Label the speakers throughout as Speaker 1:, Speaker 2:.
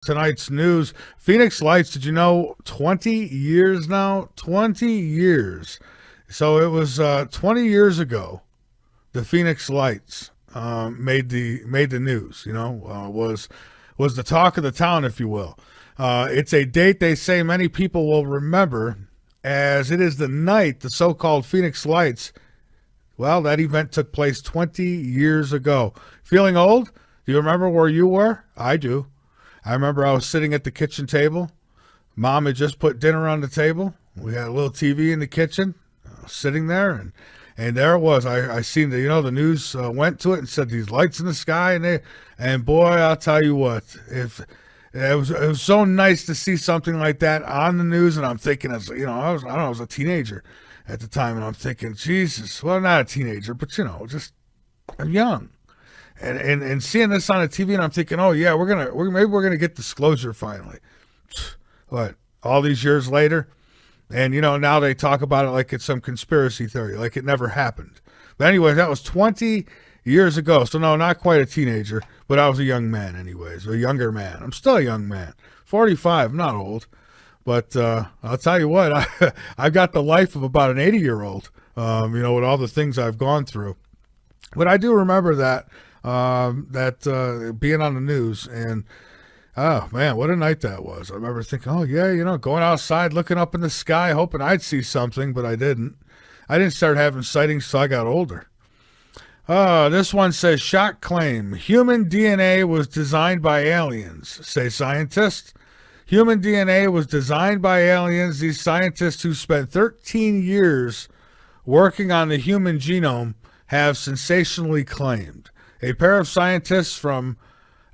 Speaker 1: Tonight's news. Phoenix Lights, did you know 20 years now? 20 years. So it was 20 years ago. The Phoenix Lights made the news, was the talk of the town, if you will. It's a date they say many people will remember, as it is the night the so-called Phoenix Lights, well, that event took place 20 years ago. Feeling old? Do you remember where you were? I do. I remember I was sitting at the kitchen table. Mom had just put dinner on the table. We had a little TV in the kitchen, sitting there, and there it was. I seen the news went to it and said these lights in the sky, and boy, I'll tell you what, if it was so nice to see something like that on the news. And I'm thinking, I was a teenager at the time, and I'm thinking, Jesus, well, not a teenager, but just I'm young. And seeing this on the TV, and I'm thinking, oh yeah, maybe we're gonna get disclosure finally. What, all these years later, and now they talk about it like it's some conspiracy theory, like it never happened. But anyway, that was 20 years ago. So no, not quite a teenager, but I was a young man, anyways, a younger man. I'm still a young man, 45. I'm not old, but I'll tell you what, I've got the life of about an 80-year-old. With all the things I've gone through. But I do remember that. Being on the news, and oh man, what a night that was. I remember thinking, oh yeah, going outside, looking up in the sky, hoping I'd see something, but I didn't. I didn't start having sightings till I got older. This one says, shock claim. Human DNA was designed by aliens, say scientists. Human DNA was designed by aliens. These scientists who spent 13 years working on the human genome have sensationally claimed. A pair of scientists from,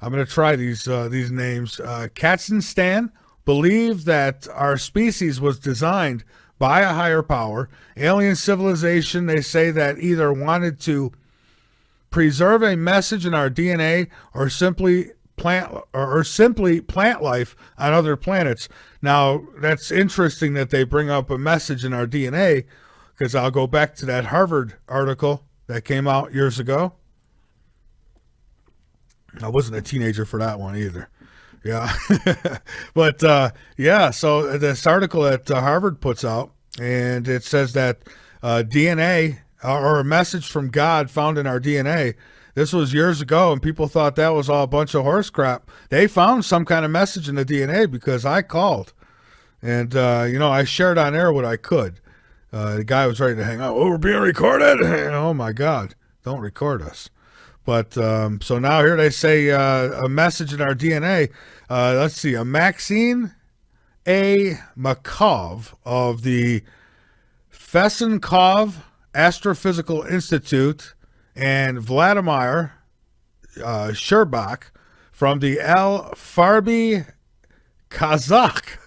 Speaker 1: I'm going to try these names, Kazakhstan, believe that our species was designed by a higher power. Alien civilization, they say, that either wanted to preserve a message in our DNA or simply plant life on other planets. Now, that's interesting that they bring up a message in our DNA, because I'll go back to that Harvard article that came out years ago. I wasn't a teenager for that one either. Yeah. But so this article that Harvard puts out, and it says that DNA, or a message from God found in our DNA, this was years ago, and people thought that was all a bunch of horse crap. They found some kind of message in the DNA because I called. And, I shared on air what I could. The guy was ready to hang up. Oh, we're being recorded? Oh, my God. Don't record us. But so now here they say a message in our DNA. Let's see, a Maxine A. Makov of the Fesenkov Astrophysical Institute and Vladimir Sherbak from the Al Farbi Kazakh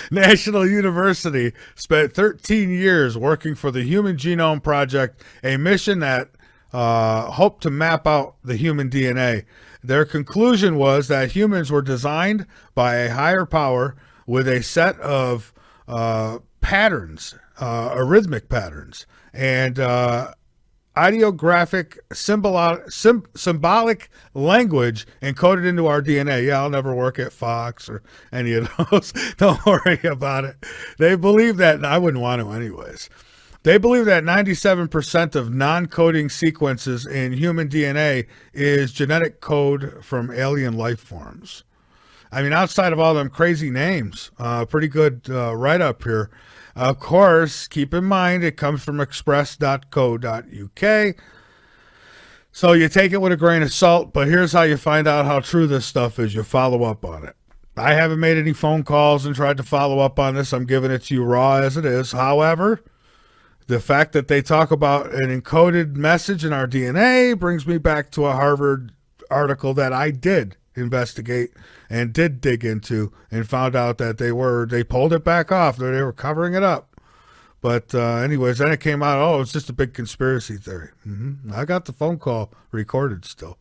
Speaker 1: National University spent 13 years working for the Human Genome Project, a mission that hoped to map out the human DNA. Their conclusion was that humans were designed by a higher power with a set of patterns, arrhythmic patterns, and ideographic symbolic language encoded into our DNA. Yeah, I'll never work at Fox or any of those. Don't worry about it. They believe that, and I wouldn't want to anyways. They believe that 97% of non-coding sequences in human DNA is genetic code from alien life forms. I mean, outside of all them crazy names, pretty good write-up here. Of course, keep in mind, it comes from express.co.uk. So you take it with a grain of salt, but here's how you find out how true this stuff is. You follow up on it. I haven't made any phone calls and tried to follow up on this. I'm giving it to you raw as it is. However, the fact that they talk about an encoded message in our DNA brings me back to a Harvard article that I did investigate and did dig into, and found out that they pulled it back off. They were covering it up. But anyways, then it came out, oh, it's just a big conspiracy theory. I got the phone call recorded still.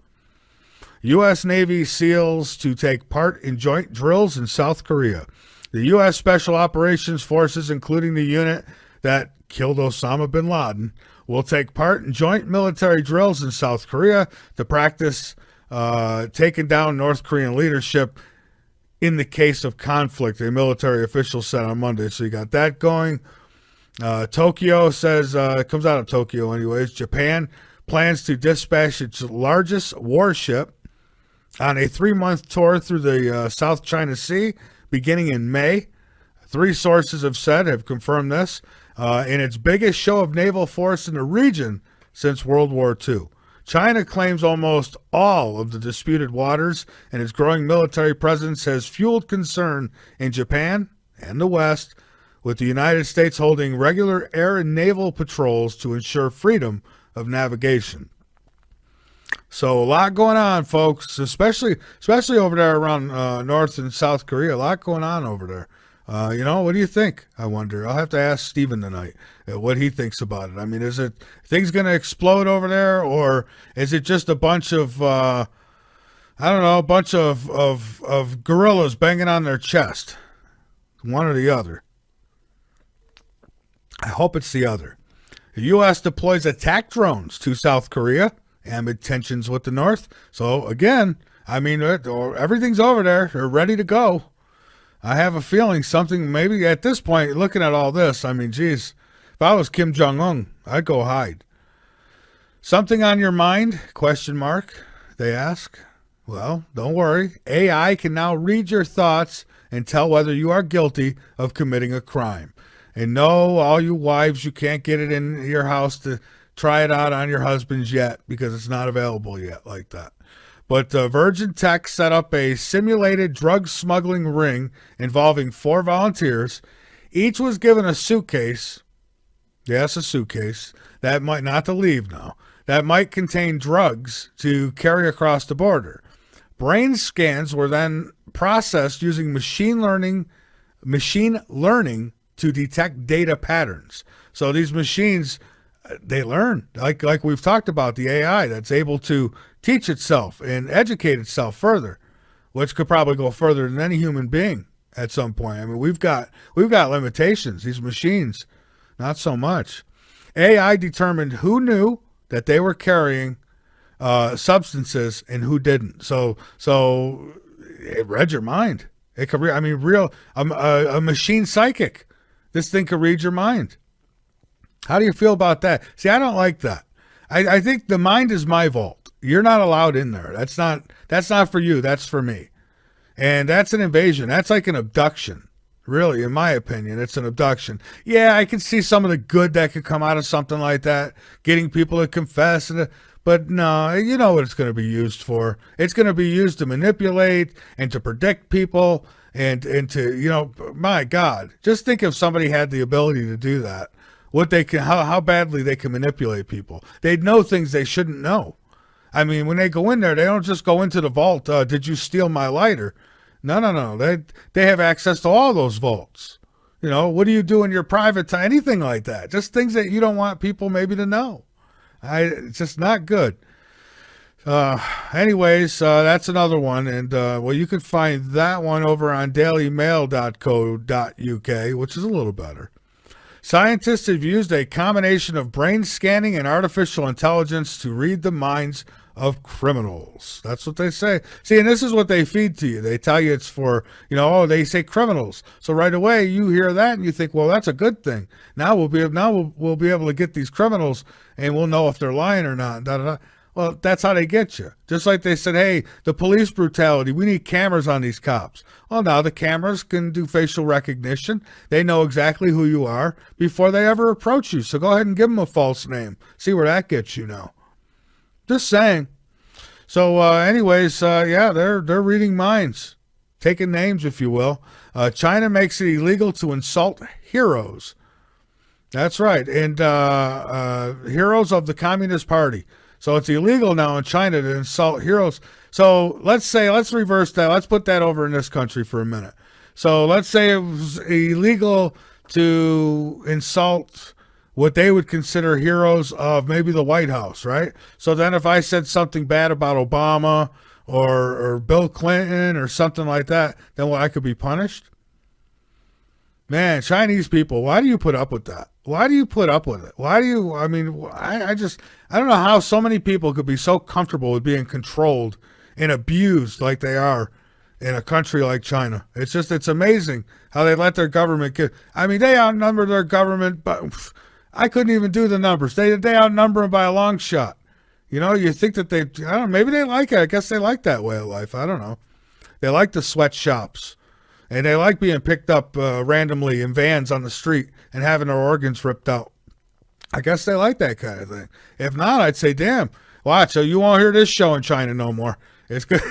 Speaker 1: U.S. Navy SEALs to take part in joint drills in South Korea. The U.S. Special Operations Forces, including the unit that killed Osama bin Laden, will take part in joint military drills in South Korea to practice taking down North Korean leadership in the case of conflict, a military official said on Monday. So you got that going. Tokyo says, it comes out of Tokyo anyways, Japan plans to dispatch its largest warship on a 3-month tour through the South China Sea beginning in May. 3 sources have confirmed this, in its biggest show of naval force in the region since World War II. China claims almost all of the disputed waters, and its growing military presence has fueled concern in Japan and the West, with the United States holding regular air and naval patrols to ensure freedom of navigation. So a lot going on, folks, especially over there around North and South Korea. A lot going on over there. What do you think? I wonder. I'll have to ask Steven tonight what he thinks about it. I mean, is it things going to explode over there, or is it just a bunch of a bunch of gorillas banging on their chest? One or the other. I hope it's the other. The U.S. deploys attack drones to South Korea amid tensions with the North. So again, I mean, everything's over there. They're ready to go. I have a feeling something, maybe at this point, looking at all this, I mean, geez, if I was Kim Jong-un, I'd go hide. Something on your mind? ? They ask. Well, don't worry. AI can now read your thoughts and tell whether you are guilty of committing a crime. And no, all you wives, you can't get it in your house to try it out on your husbands yet because it's not available yet like that. But Virgin Tech set up a simulated drug smuggling ring involving 4 volunteers. Each was given a suitcase. Yes, a suitcase. That might not to leave now. That might contain drugs to carry across the border. Brain scans were then processed using machine learning to detect data patterns. So these machines, they learn, like we've talked about, the AI that's able to teach itself and educate itself further, which could probably go further than any human being at some point. I mean, we've got limitations. These machines, not so much. AI determined who knew that they were carrying substances and who didn't. So it read your mind. It could read, I mean, a machine psychic. This thing could read your mind. How do you feel about that? See, I don't like that. I think the mind is my vault. You're not allowed in there. That's not for you. That's for me. And that's an invasion. That's like an abduction. Really, in my opinion, it's an abduction. Yeah, I can see some of the good that could come out of something like that, getting people to confess. But no, you know what it's going to be used for. It's going to be used to manipulate and to predict people and to, my God, just think if somebody had the ability to do that. What they can, how badly they can manipulate people. They'd know things they shouldn't know. I mean, when they go in there, they don't just go into the vault. Did you steal my lighter? No. They have access to all those vaults. What do you do in your private time? Anything like that. Just things that you don't want people maybe to know. It's just not good. Anyways, that's another one. And, you can find that one over on dailymail.co.uk, which is a little better. Scientists have used a combination of brain scanning and artificial intelligence to read the minds of criminals. That's what they say. See, and this is what they feed to you. They tell you it's for, they say criminals. So right away you hear that and you think, well, that's a good thing. Now we'll be able to get these criminals and we'll know if they're lying or not. Da, da, da. Well, that's how they get you. Just like they said, hey, the police brutality, we need cameras on these cops. Well, now the cameras can do facial recognition. They know exactly who you are before they ever approach you. So go ahead and give them a false name. See where that gets you now. Just saying. So anyways, they're reading minds, taking names, if you will. China makes it illegal to insult heroes. That's right. And heroes of the Communist Party. So it's illegal now in China to insult heroes. So let's reverse that. Let's put that over in this country for a minute. So let's say it was illegal to insult what they would consider heroes of maybe the White House, right? So then if I said something bad about Obama or Bill Clinton or something like that, then I could be punished? Man, Chinese people, why do you put up with that? Why do you put up with it? I don't know how so many people could be so comfortable with being controlled and abused like they are in a country like China. It's amazing how they let their government get. I mean, they outnumber their government, but I couldn't even do the numbers. They outnumber them by a long shot. You think that I don't know, maybe they like it. I guess they like that way of life. I don't know. They like the sweatshops, and they like being picked up randomly in vans on the street and having their organs ripped out. I guess they like that kind of thing. If not, I'd say, damn, watch, so you won't hear this show in China no more. It's good.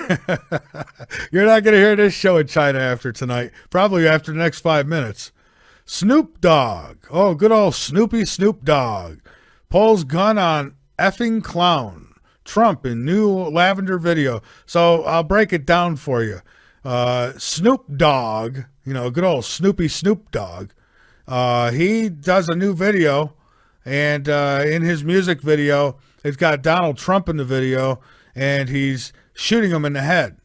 Speaker 1: You're not going to hear this show in China after tonight, probably after the next 5 minutes. Snoop Dogg. Oh, good old Snoop Dogg. Pulls gun on effing clown. Trump in new lavender video. So I'll break it down for you. Snoop Dogg, good old Snoop Dogg. He does a new video, and in his music video, it's got Donald Trump in the video, and he's shooting him in the head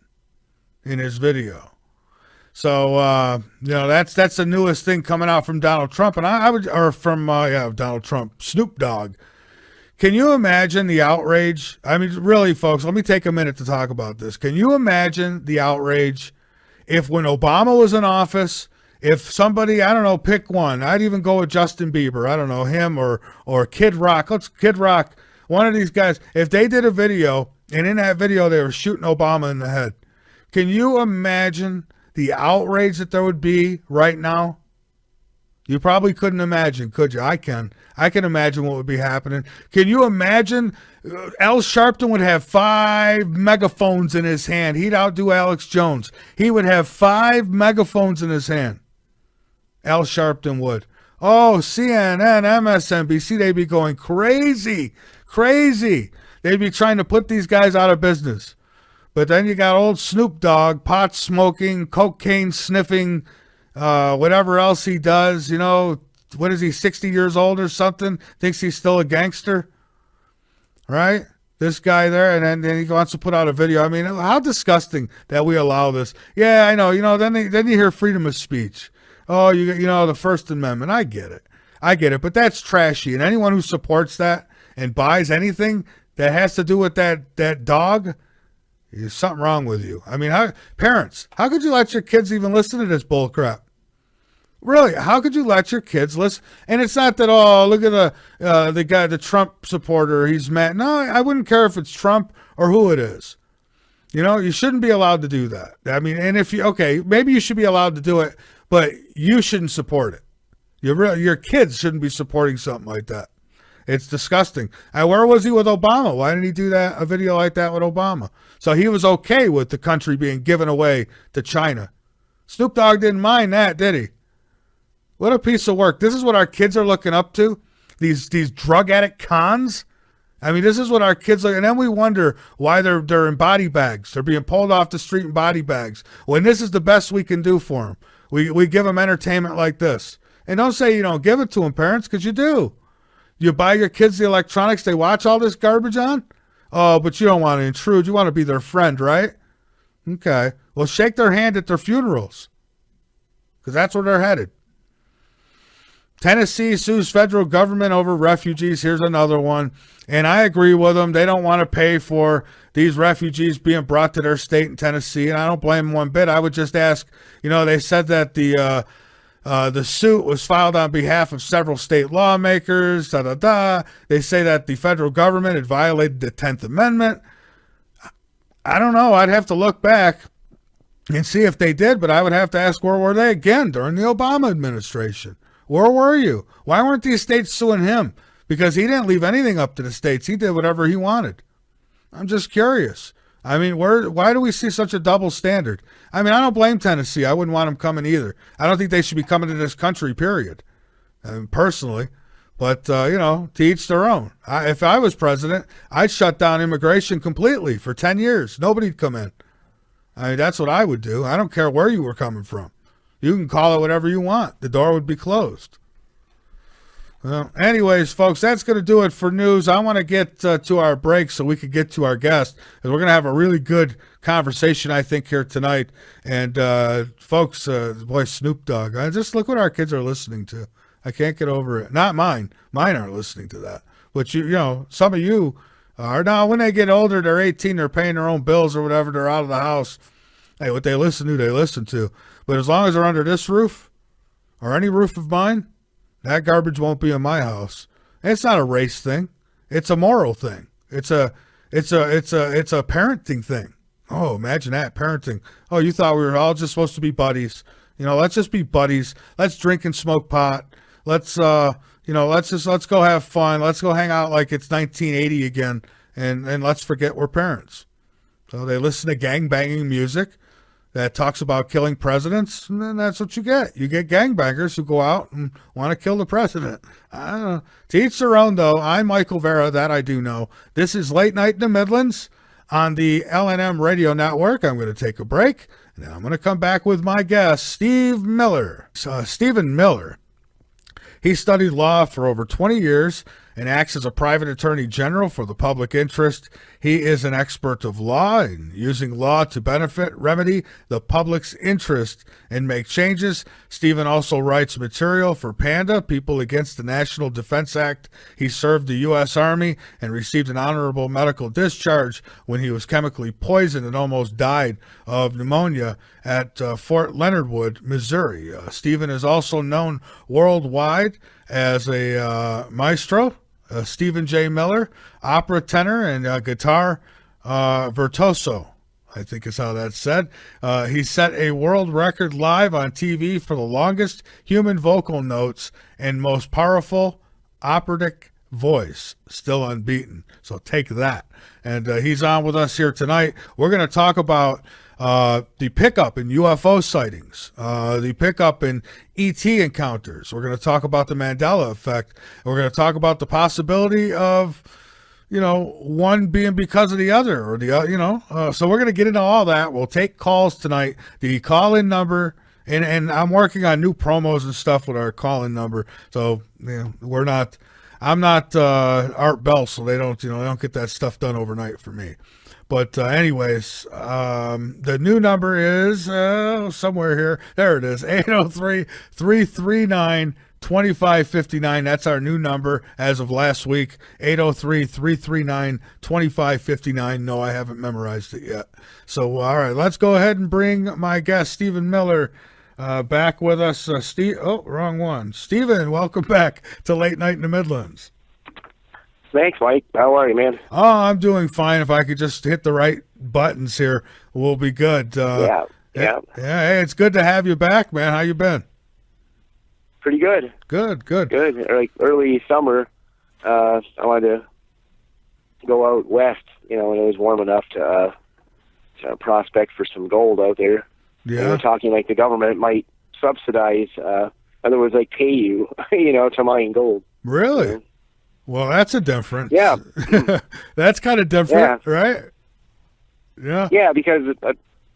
Speaker 1: in his video. So, that's the newest thing coming out from Donald Trump, and Donald Trump, Snoop Dogg. Can you imagine the outrage? I mean, really, folks, let me take a minute to talk about this. Can you imagine the outrage if when Obama was in office, if somebody, I don't know, pick one, I'd even go with Justin Bieber, I don't know, him or Kid Rock. Kid Rock, one of these guys, if they did a video, and in that video they were shooting Obama in the head. Can you imagine the outrage that there would be right now? You probably couldn't imagine, could you? I can imagine what would be happening. Can you imagine Al Sharpton would have 5 megaphones in his hand? He'd outdo Alex Jones. He would have 5 megaphones in his hand. Al Sharpton would. Oh, CNN, MSNBC, they'd be going crazy. They'd be trying to put these guys out of business. But then you got old Snoop Dogg, pot smoking, cocaine sniffing, whatever else he does. What is he, 60 years old or something? Thinks he's still a gangster, right? This guy there, and then he wants to put out a video. I mean, how disgusting that we allow this. Yeah, I know. Then you hear freedom of speech. Oh, the First Amendment. I get it, but that's trashy. And anyone who supports that and buys anything that has to do with that dog, there's something wrong with you. I mean, parents, how could you let your kids even listen to this bull crap? Really, how could you let your kids listen? And it's not that, oh, look at the guy, the Trump supporter, he's mad. No, I wouldn't care if it's Trump or who it is. You shouldn't be allowed to do that. I mean, and maybe you should be allowed to do it, but you shouldn't support it. Your kids shouldn't be supporting something like that. It's disgusting. And where was he with Obama? Why didn't he do a video like that with Obama? So he was okay with the country being given away to China. Snoop Dogg didn't mind that, did he? What a piece of work. This is what our kids are looking up to? These drug addict cons? I mean, this is what our kids look, and then we wonder why they're in body bags. They're being pulled off the street in body bags. When this is the best we can do for them. We give them entertainment like this. And don't say you don't give it to them, parents, because you do. You buy your kids the electronics they watch all this garbage on? Oh, but you don't want to intrude. You want to be their friend, right? Okay. Well, shake their hand at their funerals, because that's where they're headed. Tennessee sues federal government over refugees. Here's another one. And I agree with them. They don't want to pay for these refugees being brought to their state in Tennessee. And I don't blame them one bit. I would just ask, they said that the suit was filed on behalf of several state lawmakers. They say that the federal government had violated the 10th Amendment. I don't know. I'd have to look back and see if they did, but I would have to ask, where were they again during the Obama administration? Where were you? Why weren't these states suing him? Because he didn't leave anything up to the states. He did whatever he wanted. I'm just curious. I mean, why do we see such a double standard? I mean, I don't blame Tennessee. I wouldn't want them coming either. I don't think they should be coming to this country, period, personally. But, to each their own. If I was president, I'd shut down immigration completely for 10 years. Nobody'd come in. I mean, that's what I would do. I don't care where you were coming from. You can call it whatever you want. The door would be closed. Well, anyways, folks, that's going to do it for news. I want to get to our break so we can get to our guest. And we're going to have a really good conversation, I think, here tonight. And, folks, boy, Snoop Dogg. Just look what our kids are listening to. I can't get over it. Not mine. Mine aren't listening to that. But, some of you are. Now, when they get older, they're 18, they're paying their own bills or whatever, they're out of the house. Hey, what they listen to, they listen to. But as long as they're under this roof or any roof of mine, that garbage won't be in my house. And it's not a race thing. It's a moral thing. It's a parenting thing. Oh, imagine that, parenting. Oh, you thought we were all just supposed to be buddies. Let's just be buddies. Let's drink and smoke pot. Let's let's go have fun. Let's go hang out like it's 1980 again, and let's forget we're parents. So they listen to gangbanging music that talks about killing presidents, and then that's what you get. You get gangbangers who go out and want to kill the president. I don't know. To each their own, though. I'm Michael Vera, that I do know. This is Late Night in the Midlands on the LNM Radio Network. I'm going to take a break, and then I'm going to come back with my guest, Stephen Miller. He studied law for over 20 years and acts as a private attorney general for the public interest. He is an expert of law and using law to benefit, remedy the public's interest, and make changes. Stephen also writes material for PANDA, People Against the National Defense Act. He served the U.S. Army and received an honorable medical discharge when he was chemically poisoned and almost died of pneumonia at Fort Leonard Wood, Missouri. Stephen is also known worldwide as a maestro, Stephen J. Miller, opera tenor and guitar virtuoso, I think is how that's said. He set a world record live on TV for the longest human vocal notes and most powerful operatic voice, still unbeaten. So take that. And he's on with us here tonight. We're going to talk about the pickup in UFO sightings, the pickup in ET encounters. We're going to talk about the Mandela Effect. We're going to talk about the possibility of, one being because of the other, or the other, so we're going to get into all that. We'll take calls tonight. The call-in number, and I'm working on new promos and stuff with our call-in number. So, I'm not Art Bell, so they don't get that stuff done overnight for me. But anyways, the new number is somewhere here. There it is, 803-339-2559. That's our new number as of last week, 803-339-2559. No, I haven't memorized it yet. So, all right, let's go ahead and bring my guest, Stephen Miller, back with us. Wrong one. Stephen, welcome back to Late Night in the Midlands.
Speaker 2: Thanks, Mike. How are you, man?
Speaker 1: Oh, I'm doing fine. If I could just hit the right buttons here, we'll be good.
Speaker 2: Yeah.
Speaker 1: Hey, it's good to have you back, man. How you been?
Speaker 2: Pretty good.
Speaker 1: Good.
Speaker 2: Like early summer, I wanted to go out west, when it was warm enough to prospect for some gold out there.
Speaker 1: Yeah.
Speaker 2: And we're talking like the government might subsidize, in other words, like pay you, to mine gold.
Speaker 1: Really? Well, that's a difference.
Speaker 2: Yeah.
Speaker 1: That's kind of different, right? Yeah.
Speaker 2: Yeah, because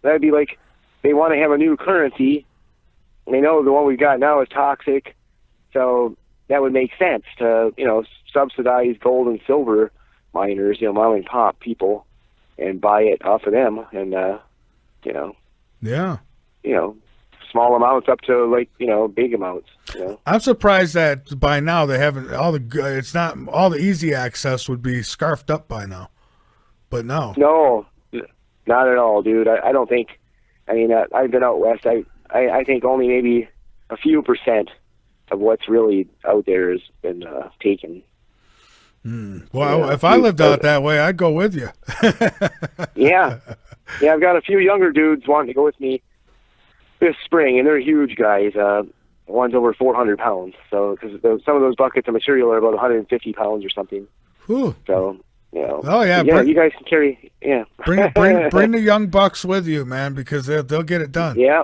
Speaker 2: that'd be like they want to have a new currency. And they know the one we've got now is toxic. So that would make sense to, subsidize gold and silver miners, mom and pop people, and buy it off of them. And,
Speaker 1: Yeah.
Speaker 2: Small amounts up to big amounts.
Speaker 1: I'm surprised that by now they haven't it's not all the easy access would be scarfed up by now, but no,
Speaker 2: not at all, dude. I don't think. I mean, I've been out west. I think only maybe a few percent of what's really out there has been taken.
Speaker 1: Well, if I lived out that way, I'd go with you.
Speaker 2: Yeah. I've got a few younger dudes wanting to go with me this spring, and they're huge guys. One's over 400 pounds. So, because some of those buckets of material are about 150 pounds or something.
Speaker 1: Whew.
Speaker 2: So,
Speaker 1: Oh yeah,
Speaker 2: you guys can carry. Yeah.
Speaker 1: Bring the young bucks with you, man, because they'll get it done.
Speaker 2: Yeah.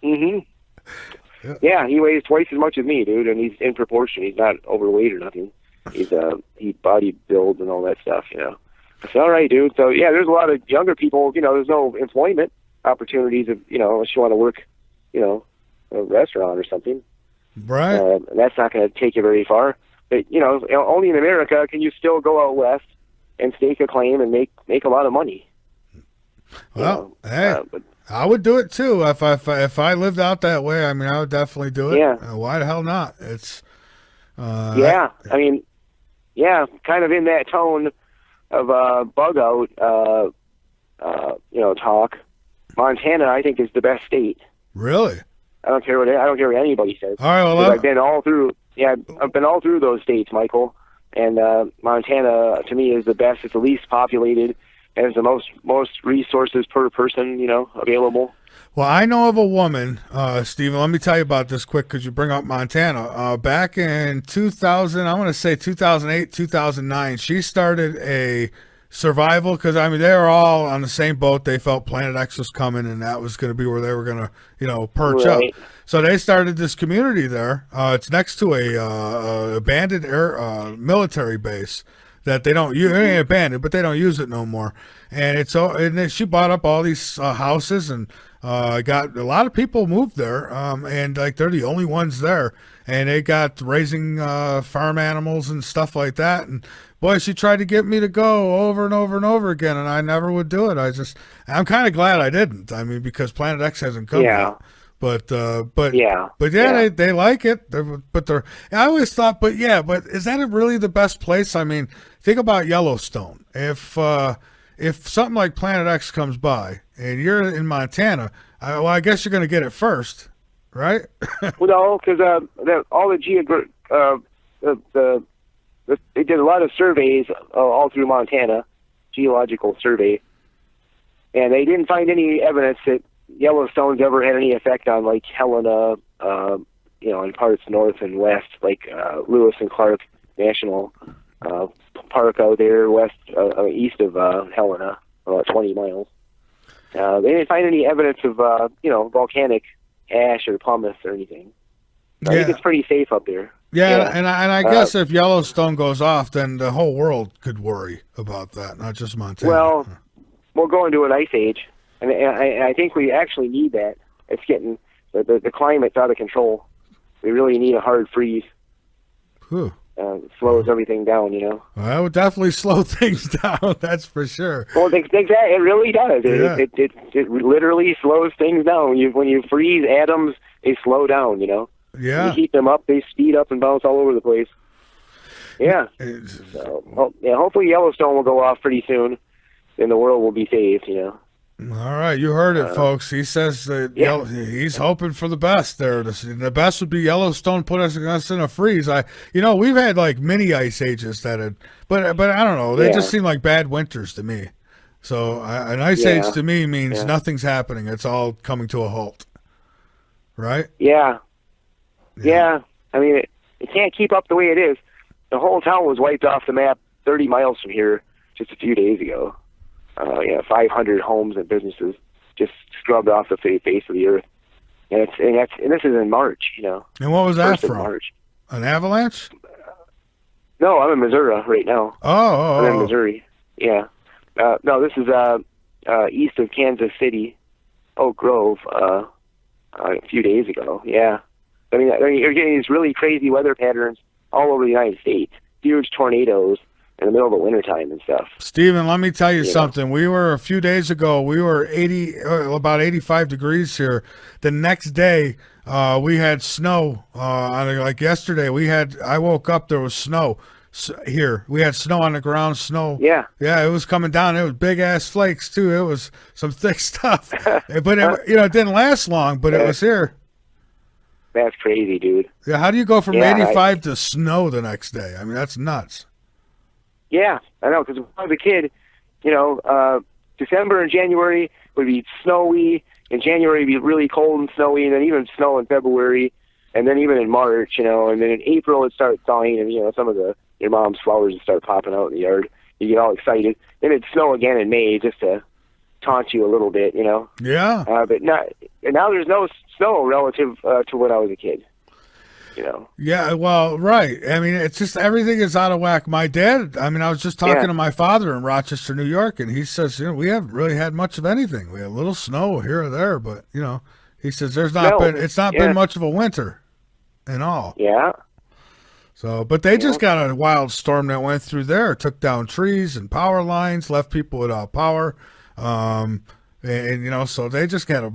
Speaker 2: Mhm. Yeah, he weighs twice as much as me, dude, and he's in proportion. He's not overweight or nothing. He body builds and all that stuff. I said, all right, dude. So yeah, there's a lot of younger people. There's no employment opportunities of unless you want to work, a restaurant or something.
Speaker 1: Right.
Speaker 2: And that's not going to take you very far. But only in America can you still go out west and stake a claim and make a lot of money.
Speaker 1: Well, but I would do it too if I lived out that way. I mean, I would definitely do it.
Speaker 2: Yeah.
Speaker 1: Why the hell not? It's.
Speaker 2: I mean, kind of in that tone of bug out, talk. Montana, I think, is the best state.
Speaker 1: Really?
Speaker 2: I don't care what anybody says.
Speaker 1: All right. Well,
Speaker 2: 'Cause I've been all through. Yeah, I've been all through those states, Michael. And Montana, to me, is the best. It's the least populated, has the most resources per person, available.
Speaker 1: well, I know of a woman, Stephen. Let me tell you about this quick because you bring up Montana. Back in 2000, I want to say 2008, 2009, she started a survival because they were all on the same boat. They felt Planet X was coming, and that was going to be where they were going to, perch up.
Speaker 2: Right.
Speaker 1: So they started this community there. It's next to a abandoned military base that they don't use. It ain't abandoned, but they don't use it no more. And and then she bought up all these houses and got a lot of people moved there. And like they're the only ones there, and they got raising farm animals and stuff like that. And boy, she tried to get me to go over and over and over again, and I never would do it. I'm kind of glad I didn't. Because Planet X hasn't come yet. But
Speaker 2: Yeah.
Speaker 1: They like it. I always thought, but is that really the best place? Think about Yellowstone. If something like Planet X comes by and you're in Montana, I guess you're going to get it first, right?
Speaker 2: Well, no, because all they did a lot of surveys all through Montana, geological survey, and they didn't find any evidence that Yellowstone's ever had any effect on like Helena, in parts north and west, like Lewis and Clark National Park out there east of Helena, about 20 miles. They didn't find any evidence of volcanic ash or pumice or anything. I think it's pretty safe up there.
Speaker 1: Yeah, and I guess if Yellowstone goes off, then the whole world could worry about that, not just Montana.
Speaker 2: Well, we'll go into an ice age, and I think we actually need that. It's getting the climate's out of control. We really need a hard freeze.
Speaker 1: Whew.
Speaker 2: Slows everything down,
Speaker 1: Well, that would definitely slow things down. That's for sure.
Speaker 2: Well, it really does.
Speaker 1: Yeah.
Speaker 2: It literally slows things down. When you freeze atoms, they slow down.
Speaker 1: Yeah.
Speaker 2: You heat them up, they speed up and bounce all over the place. Yeah. Hopefully Yellowstone will go off pretty soon, and the world will be saved.
Speaker 1: All right, you heard it, folks. He says that he's hoping for the best there. The best would be Yellowstone put us in a freeze. We've had like mini ice ages but I don't know. They just seem like bad winters to me. So an ice age to me means nothing's happening. It's all coming to a halt. Right?
Speaker 2: Yeah. It can't keep up the way it is. The whole town was wiped off the map 30 miles from here just a few days ago. 500 homes and businesses just scrubbed off the face of the earth. And this is in March,
Speaker 1: And what was that from?
Speaker 2: March.
Speaker 1: An avalanche?
Speaker 2: No, I'm in Missouri right now.
Speaker 1: I'm
Speaker 2: in Missouri. Yeah. No, this is east of Kansas City, Oak Grove, a few days ago. Yeah. You're getting these really crazy weather patterns all over the United States. Huge tornadoes in the middle of the wintertime and stuff.
Speaker 1: Stephen, let me tell you something. We were a few days ago, we were about 85 degrees here. The next day, we had snow. Like yesterday, I woke up, there was snow here. We had snow on the ground, snow.
Speaker 2: Yeah.
Speaker 1: Yeah, it was coming down. It was big ass flakes too. It was some thick stuff. But it didn't last long, but it was here.
Speaker 2: That's crazy, dude.
Speaker 1: Yeah, how do you go from 85 to snow the next day? That's nuts.
Speaker 2: Yeah, I know, because when I was a kid, December and January would be snowy, and January would be really cold and snowy, and then even snow in February, and then even in March, and then in April it'd start thawing, and some of your mom's flowers would start popping out in the yard. You get all excited. Then it'd snow again in May just to taunt you a little bit,
Speaker 1: Yeah.
Speaker 2: But now there's no snow relative to when I was a kid.
Speaker 1: Yeah, well, right. It's just everything is out of whack. My dad, I was just talking to my father in Rochester, New York, and he says, we haven't really had much of anything. We had a little snow here or there, but, he says it's not been much of a winter and all.
Speaker 2: Yeah.
Speaker 1: So, but they just got a wild storm that went through there, took down trees and power lines, left people without power. So they just got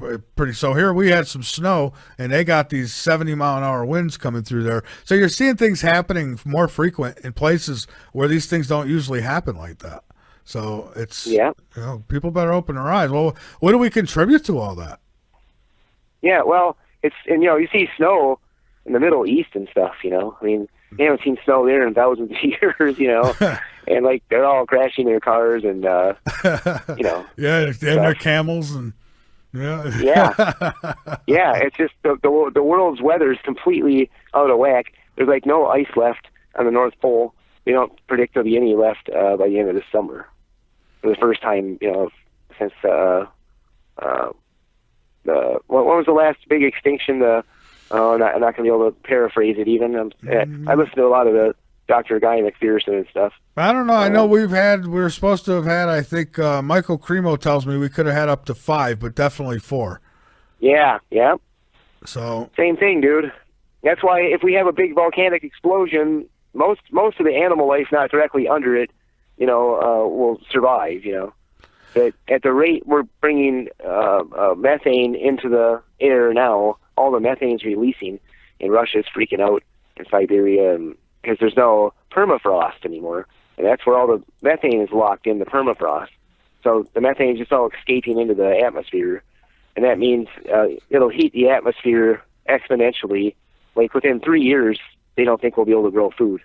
Speaker 1: so here we had some snow and they got these 70-mile-an-hour winds coming through there. So you're seeing things happening more frequent in places where these things don't usually happen like that. So it's,
Speaker 2: Yeah.
Speaker 1: people better open their eyes. Well, what do we contribute to all that?
Speaker 2: Yeah, well, you see snow in the Middle East and stuff, I mean, they haven't seen snow there in thousands of years, and like they're all crashing their cars and,
Speaker 1: Yeah, and their camels and, yeah.
Speaker 2: Yeah, it's just the world's weather is completely out of whack. There's like no ice left on the North Pole. They don't predict there'll be any left by the end of the summer. For the first time, since what was the last big extinction? I'm not going to be able to paraphrase it even. I listen to a lot of the Dr. Guy McPherson and stuff.
Speaker 1: I don't know. I know we're supposed to have had, I think Michael Cremo tells me we could have had up to 5, but definitely 4.
Speaker 2: Yeah.
Speaker 1: So
Speaker 2: same thing, dude. That's why if we have a big volcanic explosion, most of the animal life not directly under it, will survive, But at the rate we're bringing methane into the air now, all the methane's releasing, and Russia's freaking out in Siberia because there's no permafrost anymore, and that's where all the methane is locked in the permafrost. So the methane is just all escaping into the atmosphere, and that means it'll heat the atmosphere exponentially. Like within 3 years, they don't think we'll be able to grow food.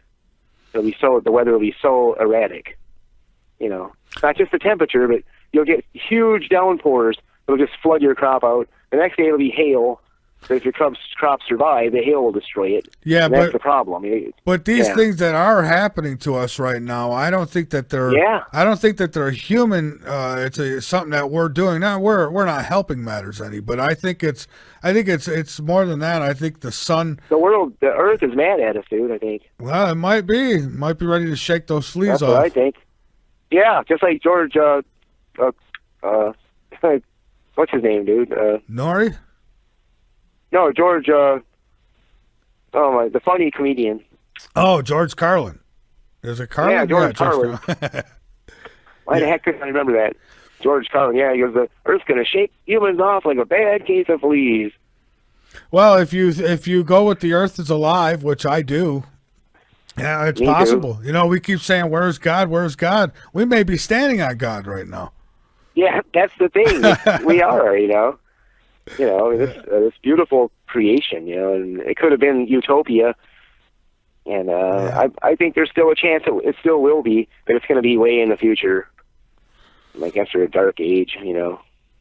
Speaker 2: The weather will be so erratic. Not just the temperature, but you'll get huge downpours. It'll just flood your crop out. The next day it'll be hail. So if your crops survive, the hail will destroy it.
Speaker 1: Yeah,
Speaker 2: and that's the problem.
Speaker 1: But these things that are happening to us right now, I don't think that they're.
Speaker 2: Yeah.
Speaker 1: I don't think that they're human. It's something that we're doing. Now we're not helping matters any, but I think it's more than that. I think the sun,
Speaker 2: the Earth is mad at us, dude. I think.
Speaker 1: Well, it might be ready to shake those sleeves
Speaker 2: That's
Speaker 1: off.
Speaker 2: what I think. Yeah, just like George. What's his name, dude?
Speaker 1: Nori?
Speaker 2: No, George. The funny comedian.
Speaker 1: Oh, George Carlin. Is it Carlin?
Speaker 2: Yeah, George Carlin. Why the heck couldn't I remember that? George Carlin. Yeah, he goes, the Earth's gonna shake humans off like a bad case of fleas.
Speaker 1: Well, if you go with the Earth is alive, which I do, yeah, it's possible.
Speaker 2: Too.
Speaker 1: We keep saying, "Where's God? Where's God?" We may be standing on God right now.
Speaker 2: Yeah, that's the thing. We are, this beautiful creation, and it could have been utopia. And I think there's still a chance it still will be, but it's going to be way in the future, like after a dark age,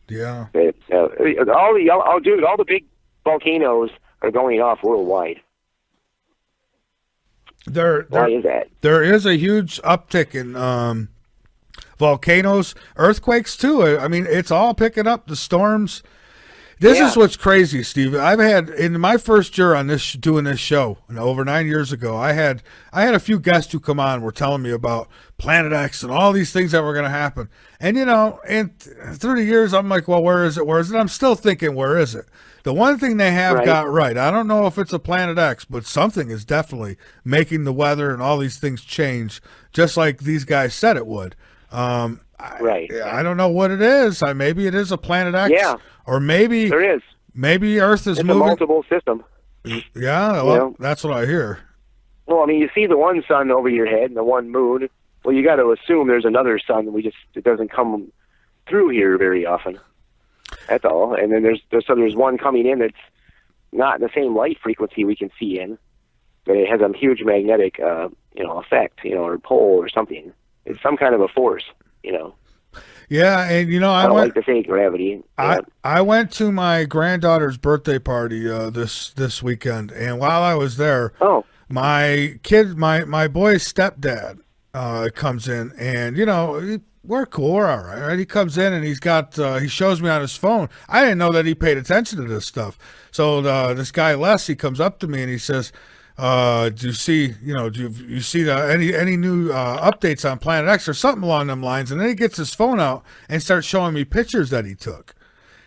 Speaker 1: Yeah.
Speaker 2: But, all the big volcanoes are going off worldwide. Why is that?
Speaker 1: There is a huge uptick in volcanoes, earthquakes too. I mean, it's all picking up. The storms. This is what's crazy, Steve. I've had in my first year on doing this show, over 9 years ago, I had a few guests who come on were telling me about Planet X and all these things that were going to happen. And in 30 years, I'm like, well, where is it? Where is it? I'm still thinking, where is it? The one thing they have got right, I don't know if it's a Planet X, but something is definitely making the weather and all these things change, just like these guys said it would. I don't know what it is. Maybe it is a Planet X.
Speaker 2: Yeah.
Speaker 1: Or maybe
Speaker 2: there is.
Speaker 1: Maybe Earth is
Speaker 2: it's
Speaker 1: moving.
Speaker 2: a multiple system.
Speaker 1: Yeah, well, that's what I hear.
Speaker 2: Well, I mean, you see the one sun over your head and the one moon. Well, you got to assume there's another sun. It doesn't come through here very often. That's all. And then there's one coming in that's not in the same light frequency we can see in, but it has a huge magnetic, effect, or pull or something. It's some kind of a force,
Speaker 1: Yeah, and
Speaker 2: I don't like to say gravity.
Speaker 1: I went to my granddaughter's birthday party this weekend, and while I was there, my boy's stepdad comes in, and we're cool, we're all right. He comes in and he shows me on his phone. I didn't know that he paid attention to this stuff. So this guy Les, he comes up to me and he says, do you see any new updates on Planet X or something along them lines? And then he gets his phone out and starts showing me pictures that he took.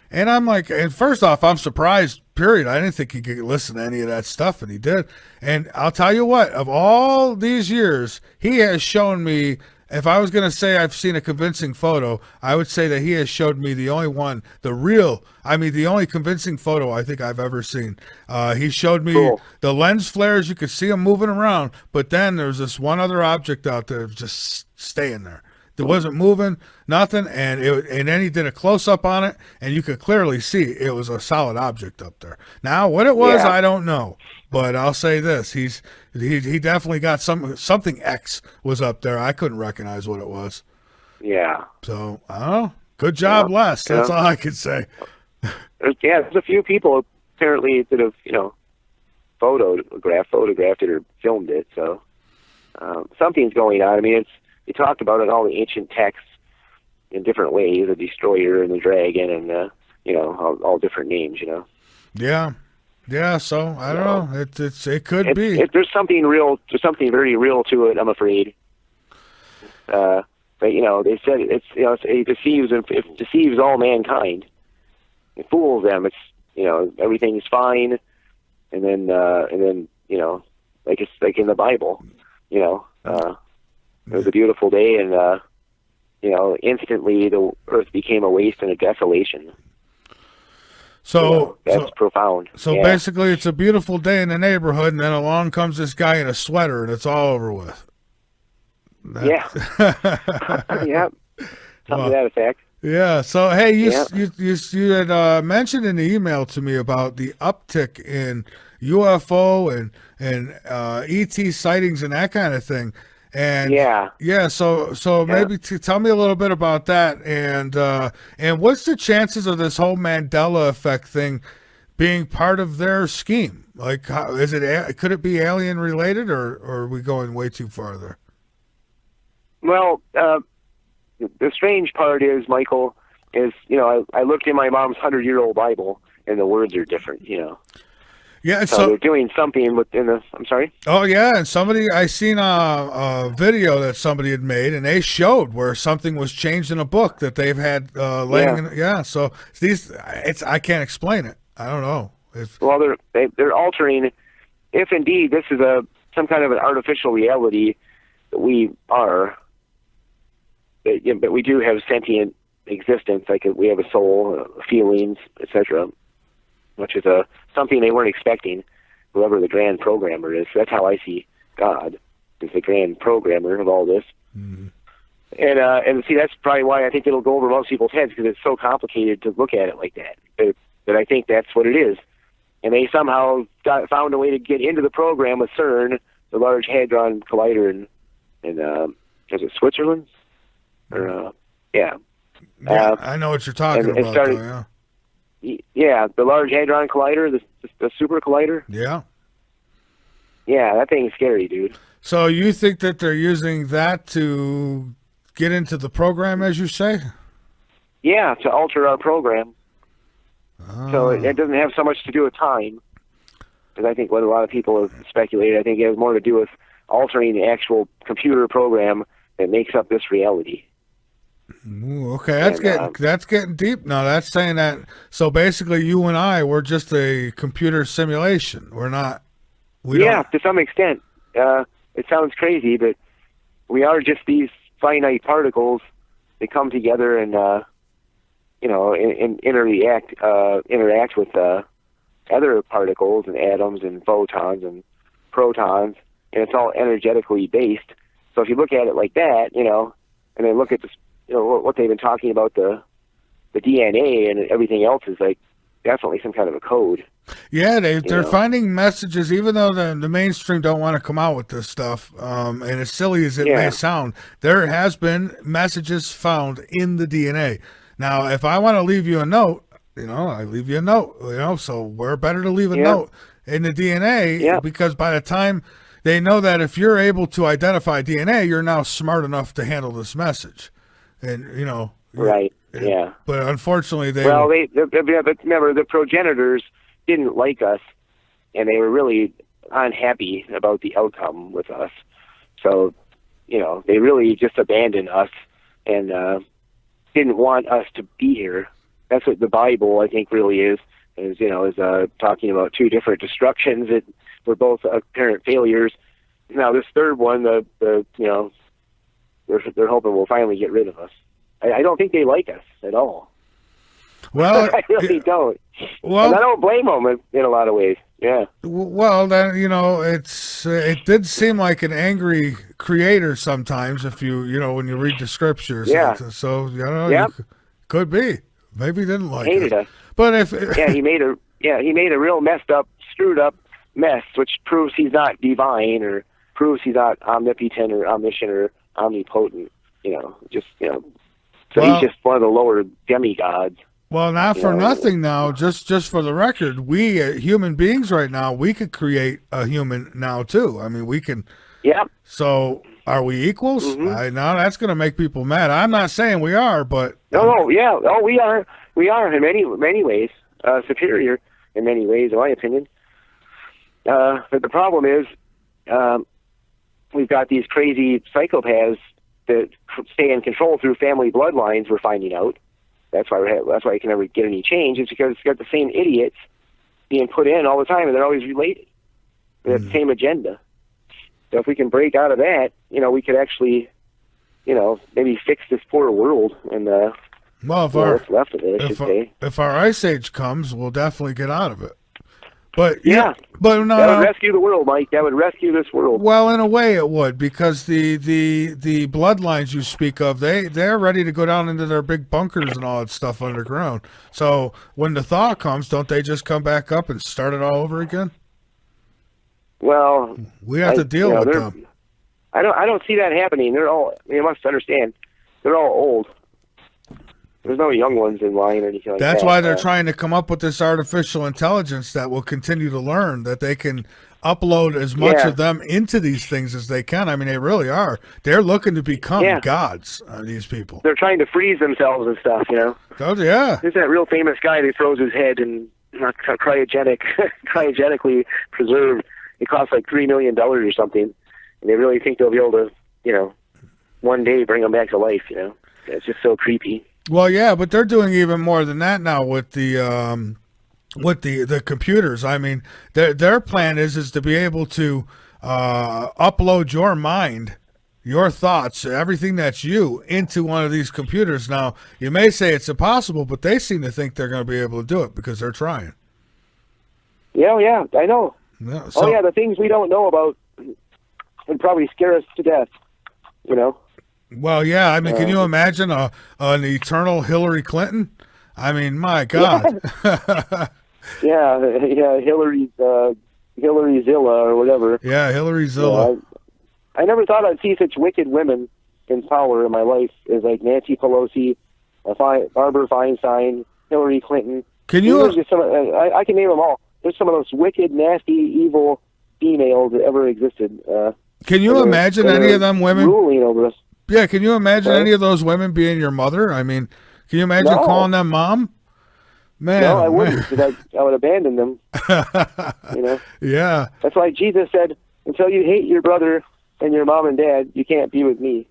Speaker 1: And I'm like, and first off, I'm surprised, period. I didn't think he could listen to any of that stuff, and he did. And I'll tell you what, of all these years, he has shown me, if I was going to say I've seen a convincing photo, I would say that he has showed me the only one, the only convincing photo I think I've ever seen. He showed me the lens flares. You could see them moving around, but then there's this one other object out there just staying there. There wasn't moving, nothing, and then he did a close up on it, and you could clearly see it was a solid object up there. Now, what it was,
Speaker 2: Yeah.
Speaker 1: I don't know, but I'll say this: he definitely got something X was up there. I couldn't recognize what it was.
Speaker 2: Yeah.
Speaker 1: So I don't know. Good job, Les. That's all I could say.
Speaker 2: There's a few people apparently that have, photographed it or filmed it. So something's going on. I mean, they talked about it in all the ancient texts in different ways, the destroyer and the dragon and, all different names,
Speaker 1: Yeah. Yeah, so I don't know. It could be.
Speaker 2: There's something very real to it, I'm afraid. But they said it deceives all mankind. It fools them. It's everything's fine, and then like it's like in the Bible, it was a beautiful day, and instantly the earth became a waste and a desolation.
Speaker 1: So
Speaker 2: that's profound.
Speaker 1: So basically, it's a beautiful day in the neighborhood, and then along comes this guy in a sweater, and it's all over with.
Speaker 2: Yeah. Yeah. Something to that effect.
Speaker 1: Yeah. So hey, you had mentioned in the email to me about the uptick in UFO and ET sightings and that kind of thing. And so maybe tell me a little bit about that, and what's the chances of this whole Mandela Effect thing being part of their scheme? Like, could it be alien related, or are we going way too far there?
Speaker 2: Well, the strange part is, Michael, I looked in my mom's 100-year-old Bible, and the words are different,
Speaker 1: Yeah,
Speaker 2: so they're doing something within the. I'm sorry.
Speaker 1: Oh yeah, and I seen a video that somebody had made, and they showed where something was changed in a book that they've had laying. So I can't explain it. I don't know.
Speaker 2: Well, they're altering. If indeed this is some kind of an artificial reality that we are, but we do have sentient existence. Like we have a soul, feelings, etc. Which is something they weren't expecting, whoever the grand programmer is. So that's how I see God, is the grand programmer of all this. Mm-hmm. And see, that's probably why I think it'll go over most people's heads, because it's so complicated to look at it like that. But I think that's what it is. And they somehow found a way to get into the program with CERN, the Large Hadron Collider, in is it Switzerland? Or
Speaker 1: I know what you're talking about. Though,
Speaker 2: yeah, the Large Hadron Collider, the Super Collider.
Speaker 1: Yeah.
Speaker 2: Yeah, that thing's scary, dude.
Speaker 1: So you think that they're using that to get into the program, as you say?
Speaker 2: Yeah, to alter our program. So it doesn't have so much to do with time, because I think what a lot of people have speculated, I think it has more to do with altering the actual computer program that makes up this reality.
Speaker 1: Ooh, okay, that's getting deep now. That's saying that, so basically you and I, we're just a computer simulation. We're not.
Speaker 2: To some extent. It sounds crazy, but we are just these finite particles that come together and interact with other particles and atoms and photons and protons, and it's all energetically based. So if you look at it like that, and then look at this, what they've been talking about, the DNA and everything else is like definitely some kind of a code.
Speaker 1: Yeah, they're finding messages, even though the mainstream don't want to come out with this stuff. And as silly as it may sound, there has been messages found in the DNA. Now, if I want to leave you a note, I leave you a note. So we're better to leave a note in the DNA because by the time they know that if you're able to identify DNA, you're now smart enough to handle this message. And,
Speaker 2: right. Yeah.
Speaker 1: But unfortunately, but
Speaker 2: remember, the progenitors didn't like us, and they were really unhappy about the outcome with us. So, they really just abandoned us and didn't want us to be here. That's what the Bible, I think, really is talking about two different destructions that were both apparent failures. Now, this third one, they're hoping we'll finally get rid of us. I don't think they like us at all.
Speaker 1: Well,
Speaker 2: I really don't.
Speaker 1: Well,
Speaker 2: and I don't blame them in a lot of ways. Yeah.
Speaker 1: Well, then it did seem like an angry creator sometimes. If when you read the scriptures,
Speaker 2: Yeah.
Speaker 1: so
Speaker 2: Yep.
Speaker 1: could be maybe he didn't like
Speaker 2: Hated
Speaker 1: it.
Speaker 2: us.
Speaker 1: But if
Speaker 2: He made a real messed up, screwed up mess, which proves he's not divine or proves he's not omnipotent or omniscient or omnipotent. So he's just one of the lower demigods.
Speaker 1: Well, not for nothing now. Just for the record, we human beings right now, we could create a human now too. I mean, we can.
Speaker 2: Yep.
Speaker 1: So are we equals?
Speaker 2: Mm-hmm.
Speaker 1: Now that's going to make people mad. I'm not saying we are, but
Speaker 2: No, yeah. Oh, we are. We are in many ways superior in many ways, in my opinion. But the problem is, we've got these crazy psychopaths that stay in control through family bloodlines. We're finding out. That's why you can never get any change. It's because it's got the same idiots being put in all the time, and they're always related. They have the same agenda. So if we can break out of that, we could actually, maybe fix this poor world and
Speaker 1: well,
Speaker 2: what's left of it, I should say.
Speaker 1: If our ice age comes, we'll definitely get out of it. But
Speaker 2: that would rescue the world, Mike. That would rescue this world.
Speaker 1: Well, in a way, it would, because the bloodlines you speak of, they're ready to go down into their big bunkers and all that stuff underground. So when the thaw comes, don't they just come back up and start it all over again?
Speaker 2: Well,
Speaker 1: we have to deal with them.
Speaker 2: I don't see that happening. You must understand, they're all old. There's no young ones in line or anything like that.
Speaker 1: That's why they're trying to come up with this artificial intelligence that will continue to learn, that they can upload as much of them into these things as they can. I mean, they really are. They're looking to become gods, these people.
Speaker 2: They're trying to freeze themselves and stuff,
Speaker 1: Oh, yeah.
Speaker 2: There's that real famous guy that froze his head and cryogenically preserved. It cost like $3 million or something. And they really think they'll be able to, one day bring him back to life, It's just so creepy.
Speaker 1: Well, yeah, but they're doing even more than that now with the computers. I mean, their plan is to be able to upload your mind, your thoughts, everything that's you, into one of these computers. Now, you may say it's impossible, but they seem to think they're going to be able to do it because they're trying.
Speaker 2: Yeah, I know.
Speaker 1: Yeah,
Speaker 2: the things we don't know about would probably scare us to death,
Speaker 1: Well, yeah. I mean, can you imagine an eternal Hillary Clinton? I mean, my God.
Speaker 2: Yeah, Hillary Zilla or whatever.
Speaker 1: Yeah, Hillary Zilla.
Speaker 2: I never thought I'd see such wicked women in power in my life as like Nancy Pelosi, Barbara Feinstein, Hillary Clinton.
Speaker 1: Can you?
Speaker 2: I can name them all. There's some of those wicked, nasty, evil females that ever existed.
Speaker 1: Can you imagine any of them women
Speaker 2: ruling over us?
Speaker 1: Yeah, can you imagine any of those women being your mother? I mean, can you imagine calling them mom? Man,
Speaker 2: no, I wouldn't, because I would abandon them.
Speaker 1: Yeah.
Speaker 2: That's why Jesus said, until you hate your brother and your mom and dad, you can't be with me.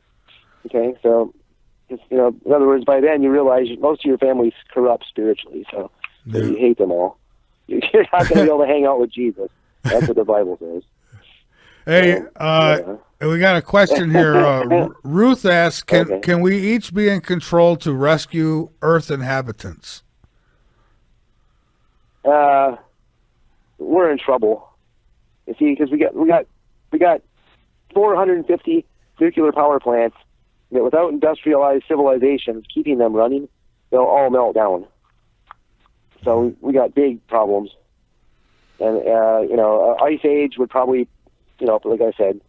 Speaker 2: Okay, so, in other words, by then you realize most of your family's corrupt spiritually, so you hate them all. You're not going to be able to hang out with Jesus. That's what the Bible says.
Speaker 1: Hey, we got a question here. Ruth asks, can we each be in control to rescue Earth inhabitants?
Speaker 2: We're in trouble. You see, because we got 450 nuclear power plants that, without industrialized civilizations keeping them running, they'll all melt down. So we got big problems. And ice age would probably, like I said,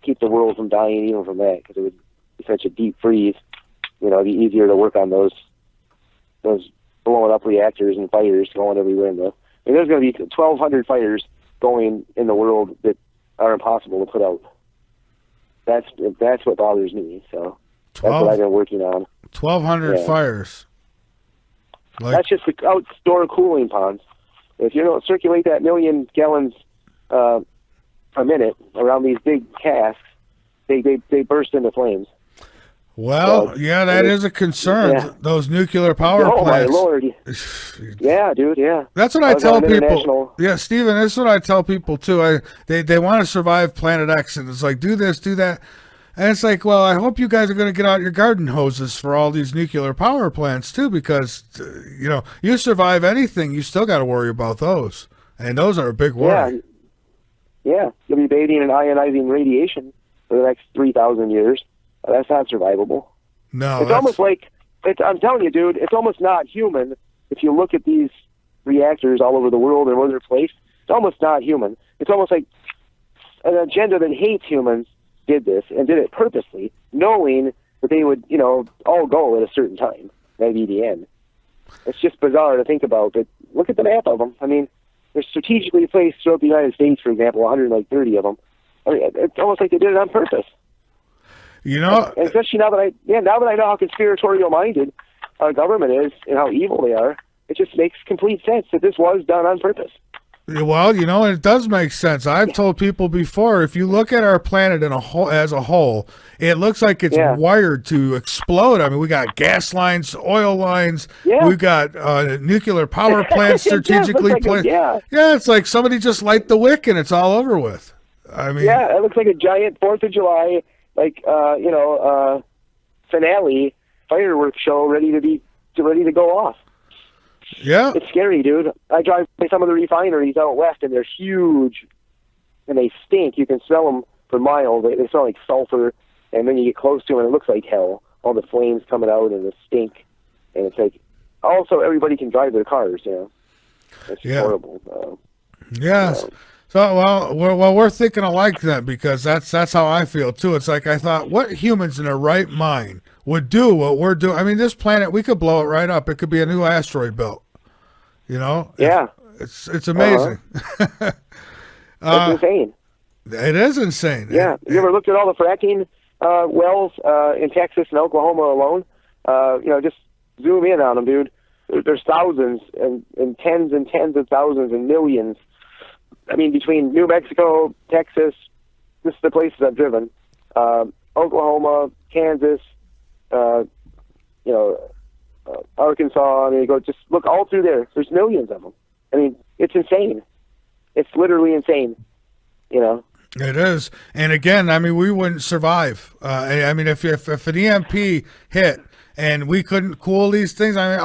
Speaker 2: keep the world from dying even from that, because it would be such a deep freeze. It'd be easier to work on those blowing up reactors and fires going everywhere. There's going to be 1,200 fires going in the world that are impossible to put out. That's what bothers me. So that's what I've been working on.
Speaker 1: 1,200 fires.
Speaker 2: That's just the outdoor cooling ponds. If you don't circulate that 1 million gallons a minute around these big casks, they burst into flames.
Speaker 1: Well, that is a concern. Yeah. Those nuclear power plants.
Speaker 2: Oh, my Lord. Yeah, dude, yeah.
Speaker 1: That's what I tell people. Yeah, Stephen, that's what I tell people, too. They want to survive Planet X, and it's like, do this, do that. And it's like, well, I hope you guys are going to get out your garden hoses for all these nuclear power plants, too, because, you survive anything, you still got to worry about those. And those are a big worry.
Speaker 2: Yeah. You'll be bathing in ionizing radiation for the next 3,000 years. That's not survivable.
Speaker 1: No,
Speaker 2: it's almost like, I'm telling you, dude, it's almost not human. If you look at these reactors all over the world and where they're placed, it's almost not human. It's almost like an agenda that hates humans did this and did it purposely, knowing that they would, all go at a certain time. That'd be the end. It's just bizarre to think about, but look at the map of them. I mean, they're strategically placed throughout the United States, for example, 130 of them. I mean, it's almost like they did it on purpose. And especially now that I know how conspiratorial-minded our government is and how evil they are, it just makes complete sense that this was done on purpose.
Speaker 1: Well, it does make sense. I've told people before, if you look at our planet as a whole, it looks like it's wired to explode. I mean, we got gas lines, oil lines, we've got nuclear power plants strategically placed. It's like somebody just light the wick and it's all over with. I mean,
Speaker 2: it looks like a giant 4th of July, finale fireworks show ready to go off.
Speaker 1: Yeah.
Speaker 2: It's scary, dude. I drive by some of the refineries out west, and they're huge, and they stink. You can smell them for miles. They smell like sulfur, and then you get close to them, and it looks like hell. All the flames coming out and the stink, and it's like, also everybody can drive their cars, It's horrible.
Speaker 1: So, we're thinking alike then, because that's how I feel too. It's like I thought, what humans in their right mind would do what we're doing? I mean, this planet, we could blow it right up. It could be a new asteroid belt.
Speaker 2: Yeah.
Speaker 1: It's amazing.
Speaker 2: It's insane.
Speaker 1: It is insane.
Speaker 2: Yeah. You ever looked at all the fracking wells in Texas and Oklahoma alone? Just zoom in on them, dude. There's thousands and tens of thousands and millions. I mean, between New Mexico, Texas, this is the places I've driven. Oklahoma, Kansas, Arkansas, and you go, just look all through there. There's millions of them. I mean, it's insane. It's literally insane,
Speaker 1: It is. And again, I mean, we wouldn't survive. I mean, if an EMP hit and we couldn't cool these things, I mean,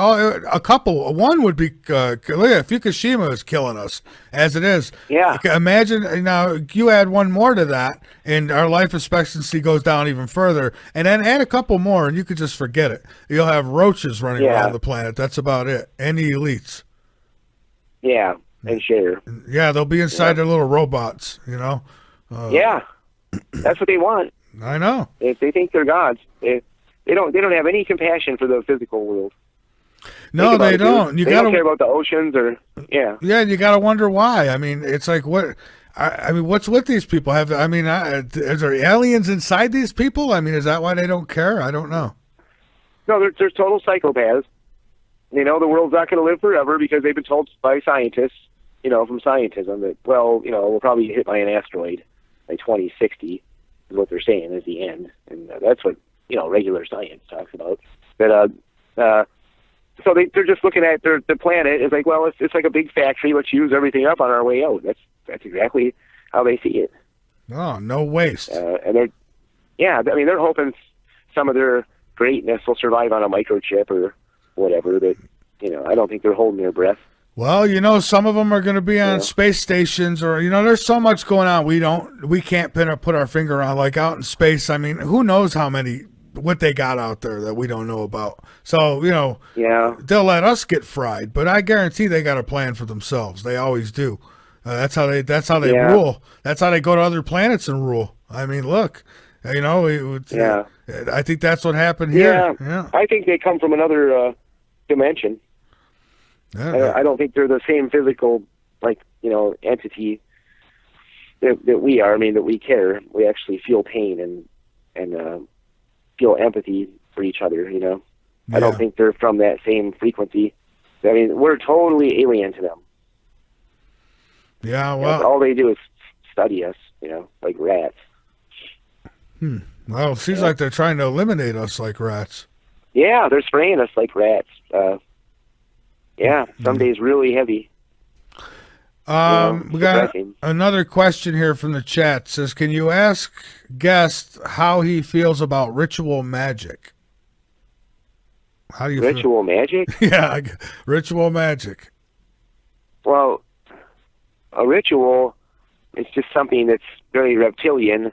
Speaker 1: one would be, Fukushima is killing us as it is.
Speaker 2: Yeah.
Speaker 1: Imagine, now, you add one more to that, and our life expectancy goes down even further, and then add a couple more, and you could just forget it. You'll have roaches running around the planet. That's about it. And the elites.
Speaker 2: Yeah, and share.
Speaker 1: Yeah, they'll be inside their little robots,
Speaker 2: That's what they want.
Speaker 1: I know.
Speaker 2: If they think they're gods, they don't have any compassion for the physical world.
Speaker 1: No, they don't.
Speaker 2: They don't care about the oceans
Speaker 1: Yeah, you got to wonder why. I mean, it's like what. I mean, what's with these people? Is there aliens inside these people? I mean, is that why they don't care? I don't know.
Speaker 2: No, they're total psychopaths. The world's not going to live forever because they've been told by scientists, from scientism that, we'll probably get hit by an asteroid by 2060 is what they're saying is the end. And that's what, regular science talks about. But, so they're just looking at the planet as like, well, it's like a big factory. Let's use everything up on our way out. That's exactly how they see it.
Speaker 1: Oh, no waste.
Speaker 2: And they're hoping some of their greatness will survive on a microchip or whatever, but I don't think they're holding their breath.
Speaker 1: Well, some of them are going to be on space stations, or there's so much going on we can't put our finger on, like out in space. I mean, who knows what they got out there that we don't know about. So they'll let us get fried, but I guarantee they got a plan for themselves. They always do. That's how they rule. That's how they go to other planets and rule. I mean, look. I think that's what happened here.
Speaker 2: Yeah. I think they come from another dimension.
Speaker 1: Yeah.
Speaker 2: I don't think they're the same physical, entity that we are. I mean, that we care. We actually feel pain and feel empathy for each other. I don't think they're from that same frequency. I mean, we're totally alien to them.
Speaker 1: Yeah. Well,
Speaker 2: all they do is study us. Like rats.
Speaker 1: Well, it seems like they're trying to eliminate us like rats.
Speaker 2: Yeah, they're spraying us like rats. Some days really heavy.
Speaker 1: We got another question here from the chat. It says, can you ask guest how he feels about ritual magic? How do you
Speaker 2: ritual magic?
Speaker 1: Yeah, ritual magic.
Speaker 2: Well, a ritual is just something that's very reptilian.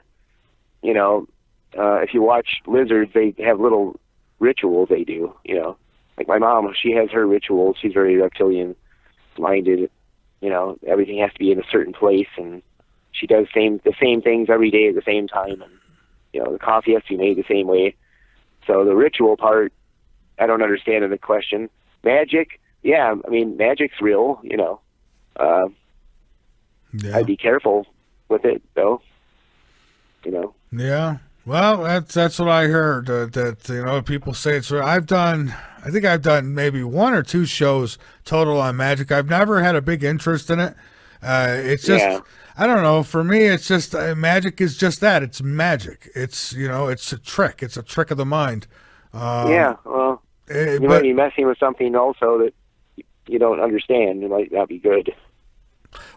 Speaker 2: You know, if you watch lizards, they have little rituals they do. You know, like my mom, she has her rituals. She's very reptilian minded. You know, everything has to be in a certain place, and she does the same things every day at the same time, and you know, the coffee has to be made the same way. So the ritual part, I don't understand in the question. Magic, yeah, I mean, magic's real. You know, I'd be careful with it, though. You know.
Speaker 1: Yeah. Well, that's what I heard. That you know, people say it's. I think I've done maybe 1 or 2 shows total on magic. I've never had a big interest in it. It's just, I don't know. For me, it's just magic is just that. It's magic. It's, you know, it's a trick. It's a trick of the mind.
Speaker 2: Well, you might be messing with something also that you don't understand. It might not be good.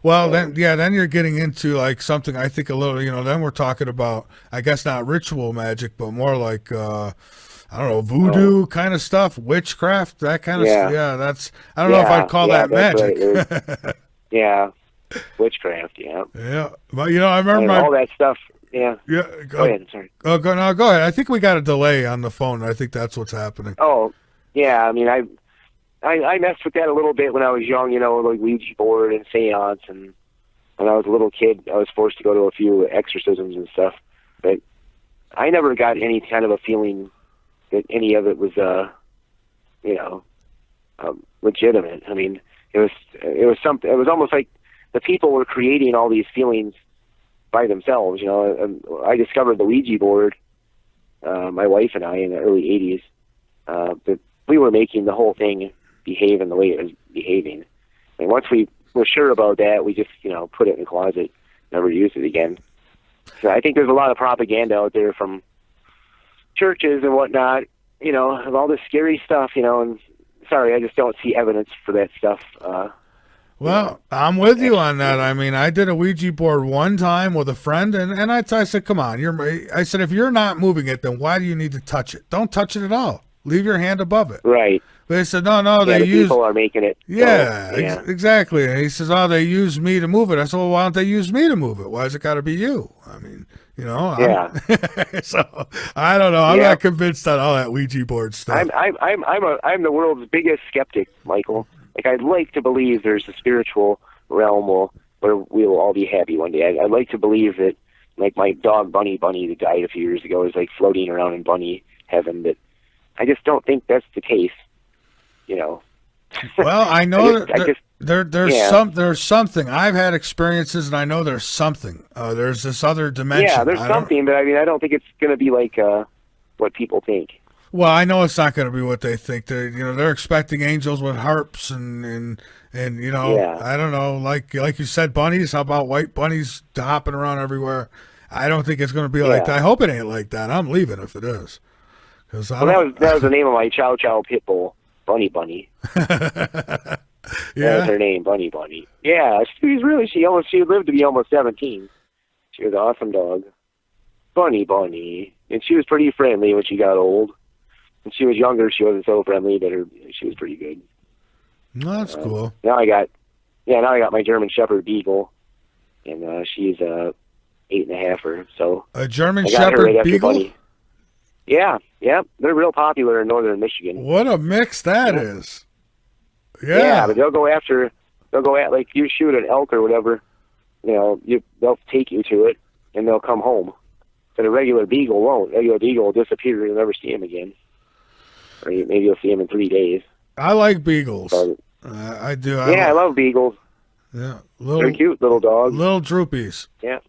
Speaker 1: Well, then you're getting into like something I think a little, you know, then we're talking about, I guess not ritual magic, but more like, I don't know, voodoo kind of stuff, witchcraft, that kind of stuff. Yeah, that's, I don't know if I'd call that magic.
Speaker 2: Right. Yeah, witchcraft, yeah.
Speaker 1: Yeah, but you know, I remember
Speaker 2: all that stuff, yeah.
Speaker 1: Yeah,
Speaker 2: go ahead, sorry.
Speaker 1: Oh, go ahead. I think we got a delay on the phone. I think that's what's happening.
Speaker 2: Oh, yeah, I mean, I messed with that a little bit when I was young, you know, like Ouija board and seance, and when I was a little kid, I was forced to go to a few exorcisms and stuff, but I never got any kind of a feeling that any of it was, you know, legitimate. I mean, it was something. It was almost like the people were creating all these feelings by themselves. You know, I discovered the Ouija board, my wife and I, in the early '80s. That we were making the whole thing behave in the way it was behaving. And once we were sure about that, we just, you know, put it in the closet, never used it again. So I think there's a lot of propaganda out there from churches and whatnot, you know, of all this scary stuff, you know, and sorry, I just don't see evidence for that stuff.
Speaker 1: Well, I'm with you on that. I mean, I did a Ouija board one time with a friend, and I said, come on, I said, if you're not moving it, then why do you need to touch it? Don't touch it at all. Leave your hand above it.
Speaker 2: Right.
Speaker 1: But they said, no, they use...
Speaker 2: people are making it.
Speaker 1: Yeah, exactly. And he says, oh, they use me to move it. I said, well, why don't they use me to move it? Why has it got to be you? I mean, you know. So, I don't know. I'm not convinced on all that Ouija board stuff.
Speaker 2: I'm the world's biggest skeptic, Michael. Like, I'd like to believe there's a spiritual realm where we'll all be happy one day. I'd like to believe that, like, my dog Bunny that died a few years ago is, like, floating around in bunny heaven, but I just don't think that's the case, you know.
Speaker 1: Well, I know there's something. I've had experiences, and I know there's something. There's this other dimension.
Speaker 2: Yeah, there's something, but I mean, I don't think it's going to be like what people think.
Speaker 1: Well, I know it's not going to be what they think. They're expecting angels with harps and you know, I don't know, like you said, bunnies. How about white bunnies hopping around everywhere? I don't think it's going to be like that. I hope it ain't like that. I'm leaving if it is.
Speaker 2: Well, that was the name of my Chow Chow pit bull, Bunny. That was her name, Bunny. Yeah, she lived to be almost 17. She was an awesome dog, Bunny, and she was pretty friendly when she got old. When she was younger, she wasn't so friendly, but she was pretty good.
Speaker 1: Well, that's cool.
Speaker 2: Now I got my German Shepherd Beagle, and she's 8.5 or so.
Speaker 1: A German Shepherd Beagle.
Speaker 2: Bunny. Yeah, they're real popular in northern Michigan.
Speaker 1: What a mix that is.
Speaker 2: Yeah, but they'll go at like you shoot an elk or whatever, you know, they'll take you to it and they'll come home. But a regular beagle won't. A regular beagle will disappear and you'll never see him again. Or maybe you'll see him in 3 days.
Speaker 1: I like beagles. I do.
Speaker 2: I love beagles.
Speaker 1: Yeah,
Speaker 2: they're cute little dogs.
Speaker 1: Little droopies.
Speaker 2: Yeah.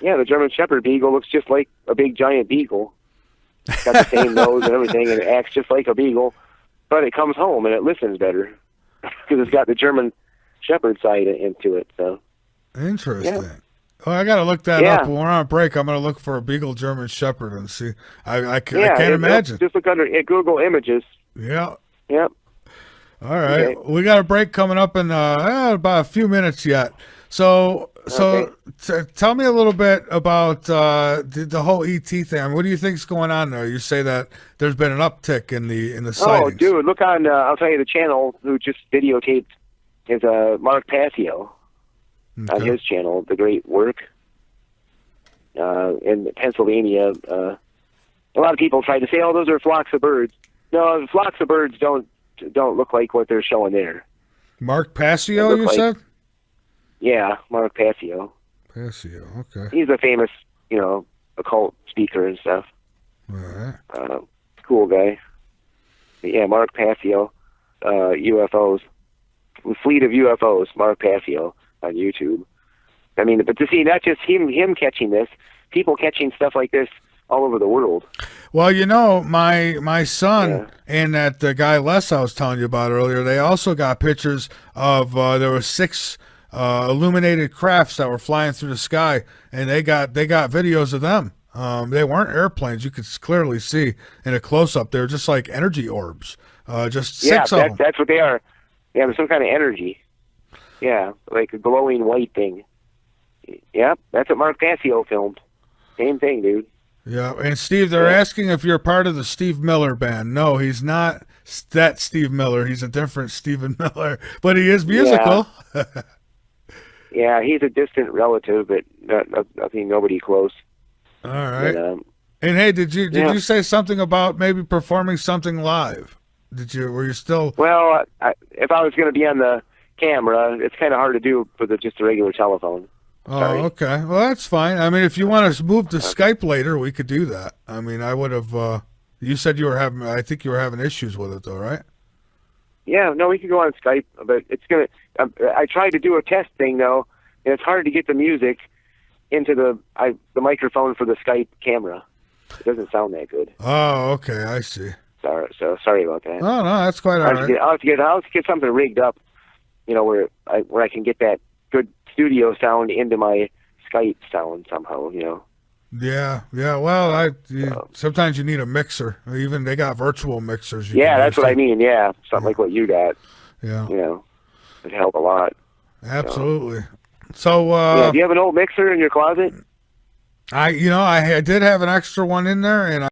Speaker 2: Yeah, the German Shepherd Beagle looks just like a big giant beagle. Got the same nose and everything, and it acts just like a beagle. But it comes home and it listens better because it's got the German Shepherd side into it. So
Speaker 1: interesting. Yeah. Well, I got to look that up. When we're on a break, I'm going to look for a Beagle German Shepherd and see. I can't imagine.
Speaker 2: Just look under Google Images.
Speaker 1: Yeah.
Speaker 2: Yep.
Speaker 1: All right. Okay. We got a break coming up in about a few minutes yet. So tell me a little bit about the whole ET thing. I mean, what do you think is going on there? You say that there's been an uptick in the sightings.
Speaker 2: Oh, dude, look on. I'll tell you the channel who just videotaped is Mark Passio on his channel, The Great Work. In Pennsylvania, a lot of people try to say, "Oh, those are flocks of birds." No, flocks of birds don't look like what they're showing there.
Speaker 1: Mark Passio, you said?
Speaker 2: Yeah, Mark Passio.
Speaker 1: Passio, okay.
Speaker 2: He's a famous, occult speaker and stuff.
Speaker 1: All right.
Speaker 2: Cool guy. But yeah, Mark Passio, UFOs, Fleet of UFOs, Mark Passio on YouTube. I mean, but to see not just him catching this, people catching stuff like this all over the world.
Speaker 1: Well, my son and that guy Les I was telling you about earlier, they also got pictures of there were 6 illuminated crafts that were flying through the sky, and they got videos of them. They weren't airplanes. You could clearly see in a close up. They're just like energy orbs. Just 6 of them.
Speaker 2: That's what they are. Yeah, there's some kind of energy. Yeah, like a glowing white thing. Yeah, that's what Mark Passio filmed. Same thing, dude.
Speaker 1: Yeah, and Steve, they're asking if you're part of the Steve Miller Band. No, he's not that Steve Miller. He's a different Stephen Miller, but he is musical.
Speaker 2: Yeah, he's a distant relative, but nobody close.
Speaker 1: All right.
Speaker 2: But,
Speaker 1: and hey, did you say something about maybe performing something live? Were you still?
Speaker 2: Well, if I was going to be on the camera, it's kind of hard to do with just a regular telephone. Sorry.
Speaker 1: Oh, okay. Well, that's fine. I mean, if you want to move to Skype later, we could do that. I mean, I would have. You said I think you were having issues with it, though, right?
Speaker 2: Yeah. No, we could go on Skype, but it's gonna. I tried to do a test thing though, and it's hard to get the music into the microphone for the Skype camera. It doesn't sound that good.
Speaker 1: Oh, okay. I see.
Speaker 2: Sorry about that.
Speaker 1: Oh, no, that's quite all right.
Speaker 2: I'll have to get something rigged up, where I can get that good studio sound into my Skype sound somehow,
Speaker 1: Yeah. Well, sometimes you need a mixer. Even they got virtual mixers.
Speaker 2: That's what I mean. Yeah, something like what you got.
Speaker 1: Yeah.
Speaker 2: It'd help a lot.
Speaker 1: Absolutely. So,
Speaker 2: do you have an old mixer in your closet?
Speaker 1: I did have an extra one in there, and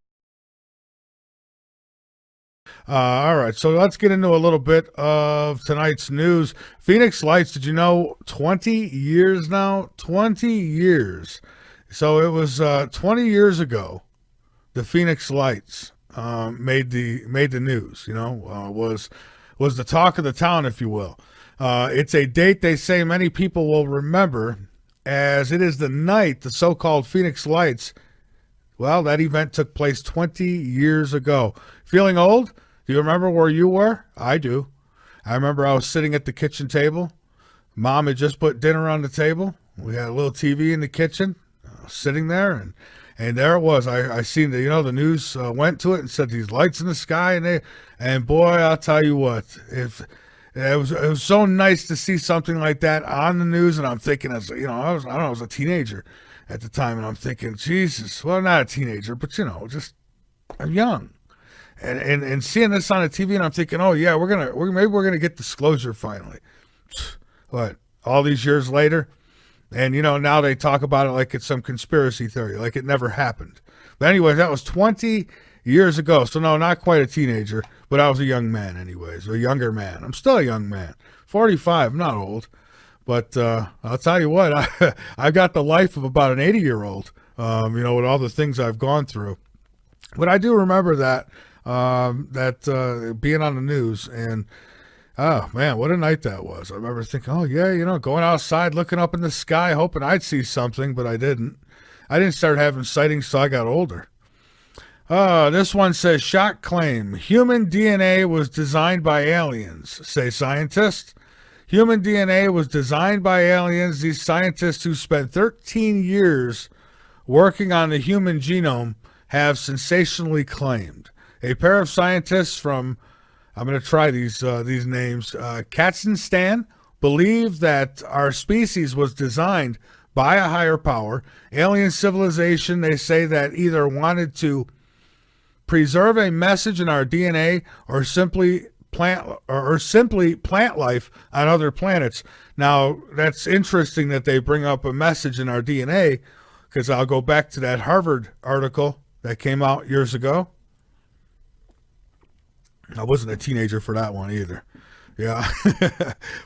Speaker 1: all right, so let's get into a little bit of tonight's news. Phoenix Lights, did you know 20 years now? 20 years. So it was 20 years ago, the Phoenix Lights made the news, was the talk of the town, if you will. It's a date they say many people will remember, as it is the night the so-called Phoenix Lights, well, that event took place 20 years ago. Feeling old? Do you remember where you were? I do. I remember I was sitting at the kitchen table. Mom had just put dinner on the table. We had a little TV in the kitchen, sitting there, and there it was. I seen the news went to it and said these lights in the sky, and boy, I'll tell you what, it was so nice to see something like that on the news. And I'm thinking, I was a teenager at the time, and I'm thinking, Jesus, well, not a teenager, but just I'm young. And seeing this on the TV, and I'm thinking, oh yeah, maybe we're gonna get disclosure finally. What, all these years later, and now they talk about it like it's some conspiracy theory, like it never happened. But anyways, that was 20 years ago. So no, not quite a teenager, but I was a young man, anyways, a younger man. I'm still a young man, 45. I'm not old, but I'll tell you what, I've got the life of about an 80-year-old. With all the things I've gone through. But I do remember that. Being on the news, and oh man, what a night that was. I remember thinking, oh yeah, going outside, looking up in the sky, hoping I'd see something, but I didn't start having sightings till I got older. This one says, shock claim, human DNA was designed by aliens, say scientists. Human DNA was designed by aliens. These scientists who spent 13 years working on the human genome have sensationally claimed. A pair of scientists from, I'm going to try these names, Kazakhstan, believe that our species was designed by a higher power, alien civilization. They say that either wanted to preserve a message in our DNA or simply plant life on other planets. Now, that's interesting that they bring up a message in our DNA, because I'll go back to that Harvard article that came out years ago. I wasn't a teenager for that one either. Yeah.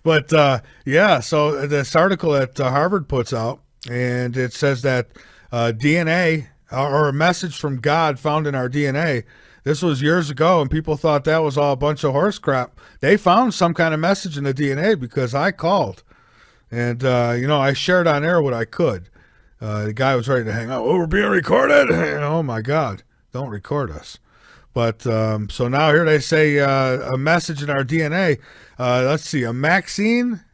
Speaker 1: But yeah, so this article that Harvard puts out, and it says that DNA or a message from God found in our DNA. This was years ago, and people thought that was all a bunch of horse crap. They found some kind of message in the DNA because I called, and I shared on air what I could. The guy was ready to hang up. Oh, we're being recorded. Oh my God, don't record us. But so now here they say a message in our DNA. Let's see, a Maxine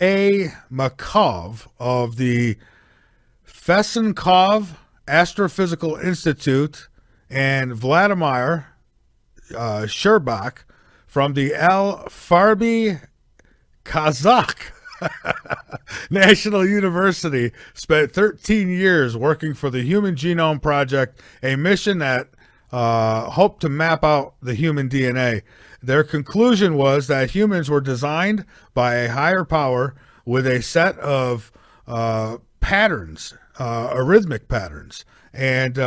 Speaker 1: A. Makov of the Fesenkov Astrophysical Institute and Vladimir Sherbak from the Al Farbi Kazakh National University spent 13 years working for the Human Genome Project, a mission that hoped to map out the human DNA. Their conclusion was that humans were designed by a higher power with a set of patterns, arrhythmic patterns, and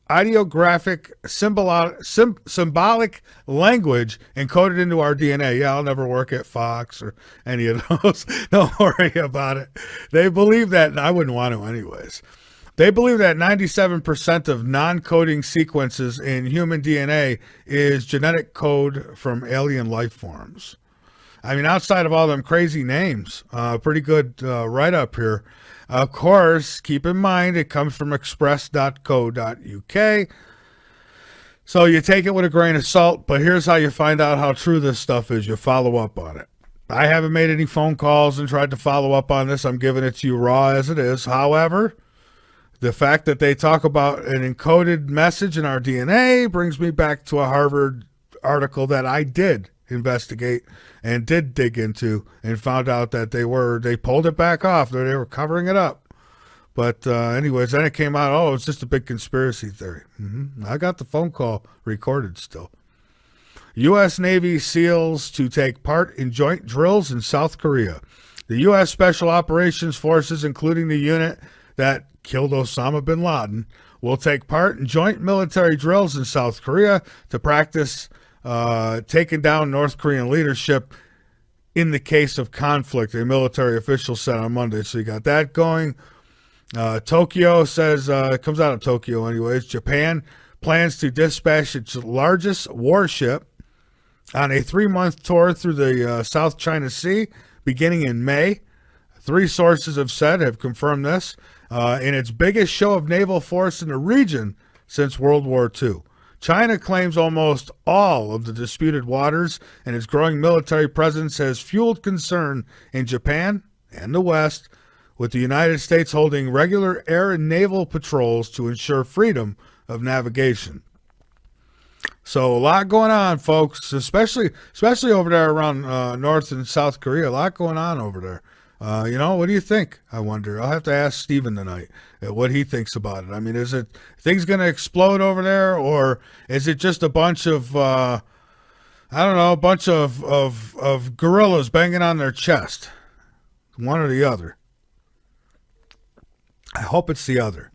Speaker 1: ideographic symbolic language encoded into our DNA. Yeah, I'll never work at Fox or any of those. Don't worry about it. They believe that, and I wouldn't want to anyways. They believe that 97% of non-coding sequences in human DNA is genetic code from alien life forms. I mean, outside of all them crazy names, pretty good write-up here. Of course, keep in mind it comes from express.co.uk. So you take it with a grain of salt, but here's how you find out how true this stuff is. You follow up on it. I haven't made any phone calls and tried to follow up on this. I'm giving it to you raw as it is. However, the fact that they talk about an encoded message in our DNA brings me back to a Harvard article that I did investigate and did dig into and found out that they pulled it back off. They were covering it up. But anyways, then it came out, it's just a big conspiracy theory. I got the phone call recorded still. U.S. Navy SEALs to take part in joint drills in South Korea. The U.S. Special Operations Forces, including the unit that killed Osama bin Laden, will take part in joint military drills in South Korea to practice taking down North Korean leadership in the case of conflict, a military official said on Monday. So you got that going. Tokyo says, it comes out of Tokyo anyways, Japan plans to dispatch its largest warship on a 3-month tour through the South China Sea beginning in May. 3 sources have confirmed this. In its biggest show of naval force in the region since World War II. China claims almost all of the disputed waters, and its growing military presence has fueled concern in Japan and the West, with the United States holding regular air and naval patrols to ensure freedom of navigation. So a lot going on, folks, especially over there around North and South Korea. A lot going on over there. What do you think? I wonder. I'll have to ask Steven tonight what he thinks about it. I mean, is it things going to explode over there, or is it just a bunch of a bunch of gorillas banging on their chest? One or the other. I hope it's the other.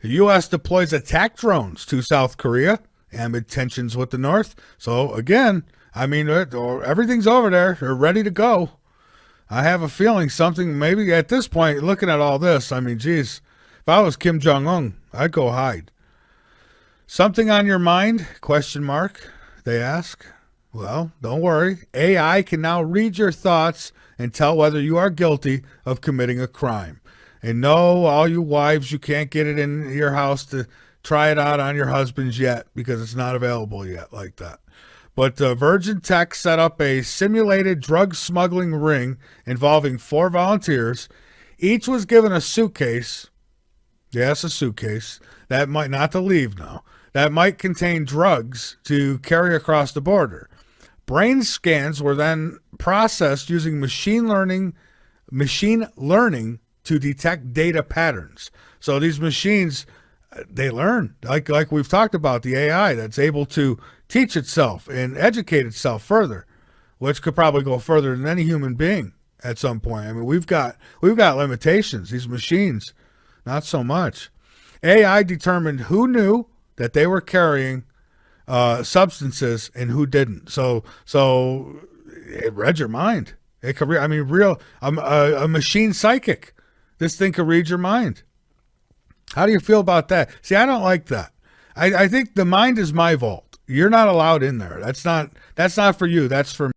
Speaker 1: The U.S. deploys attack drones to South Korea amid tensions with the North. So again, I mean, everything's over there. They're ready to go. I have a feeling something, maybe at this point, looking at all this, I mean, geez, if I was Kim Jong-un, I'd go hide. Something on your mind? ? They ask. Well, don't worry. AI can now read your thoughts and tell whether you are guilty of committing a crime. And no, all you wives, you can't get it in your house to try it out on your husbands yet because it's not available yet like that. But Virgin Tech set up a simulated drug smuggling ring involving 4 volunteers. Each was given a suitcase. Yes, a suitcase. That might not to leave now. That might contain drugs to carry across the border. Brain scans were then processed using machine learning to detect data patterns. So these machines, they learn, like we've talked about, the AI that's able to teach itself and educate itself further, which could probably go further than any human being at some point. I mean, we've got limitations. These machines, not so much. AI determined who knew that they were carrying substances and who didn't. So it read your mind. It could I mean, real a machine psychic. This thing could read your mind. How do you feel about that? See, I don't like that. I think the mind is my vault. You're not allowed in there. That's not for you. That's for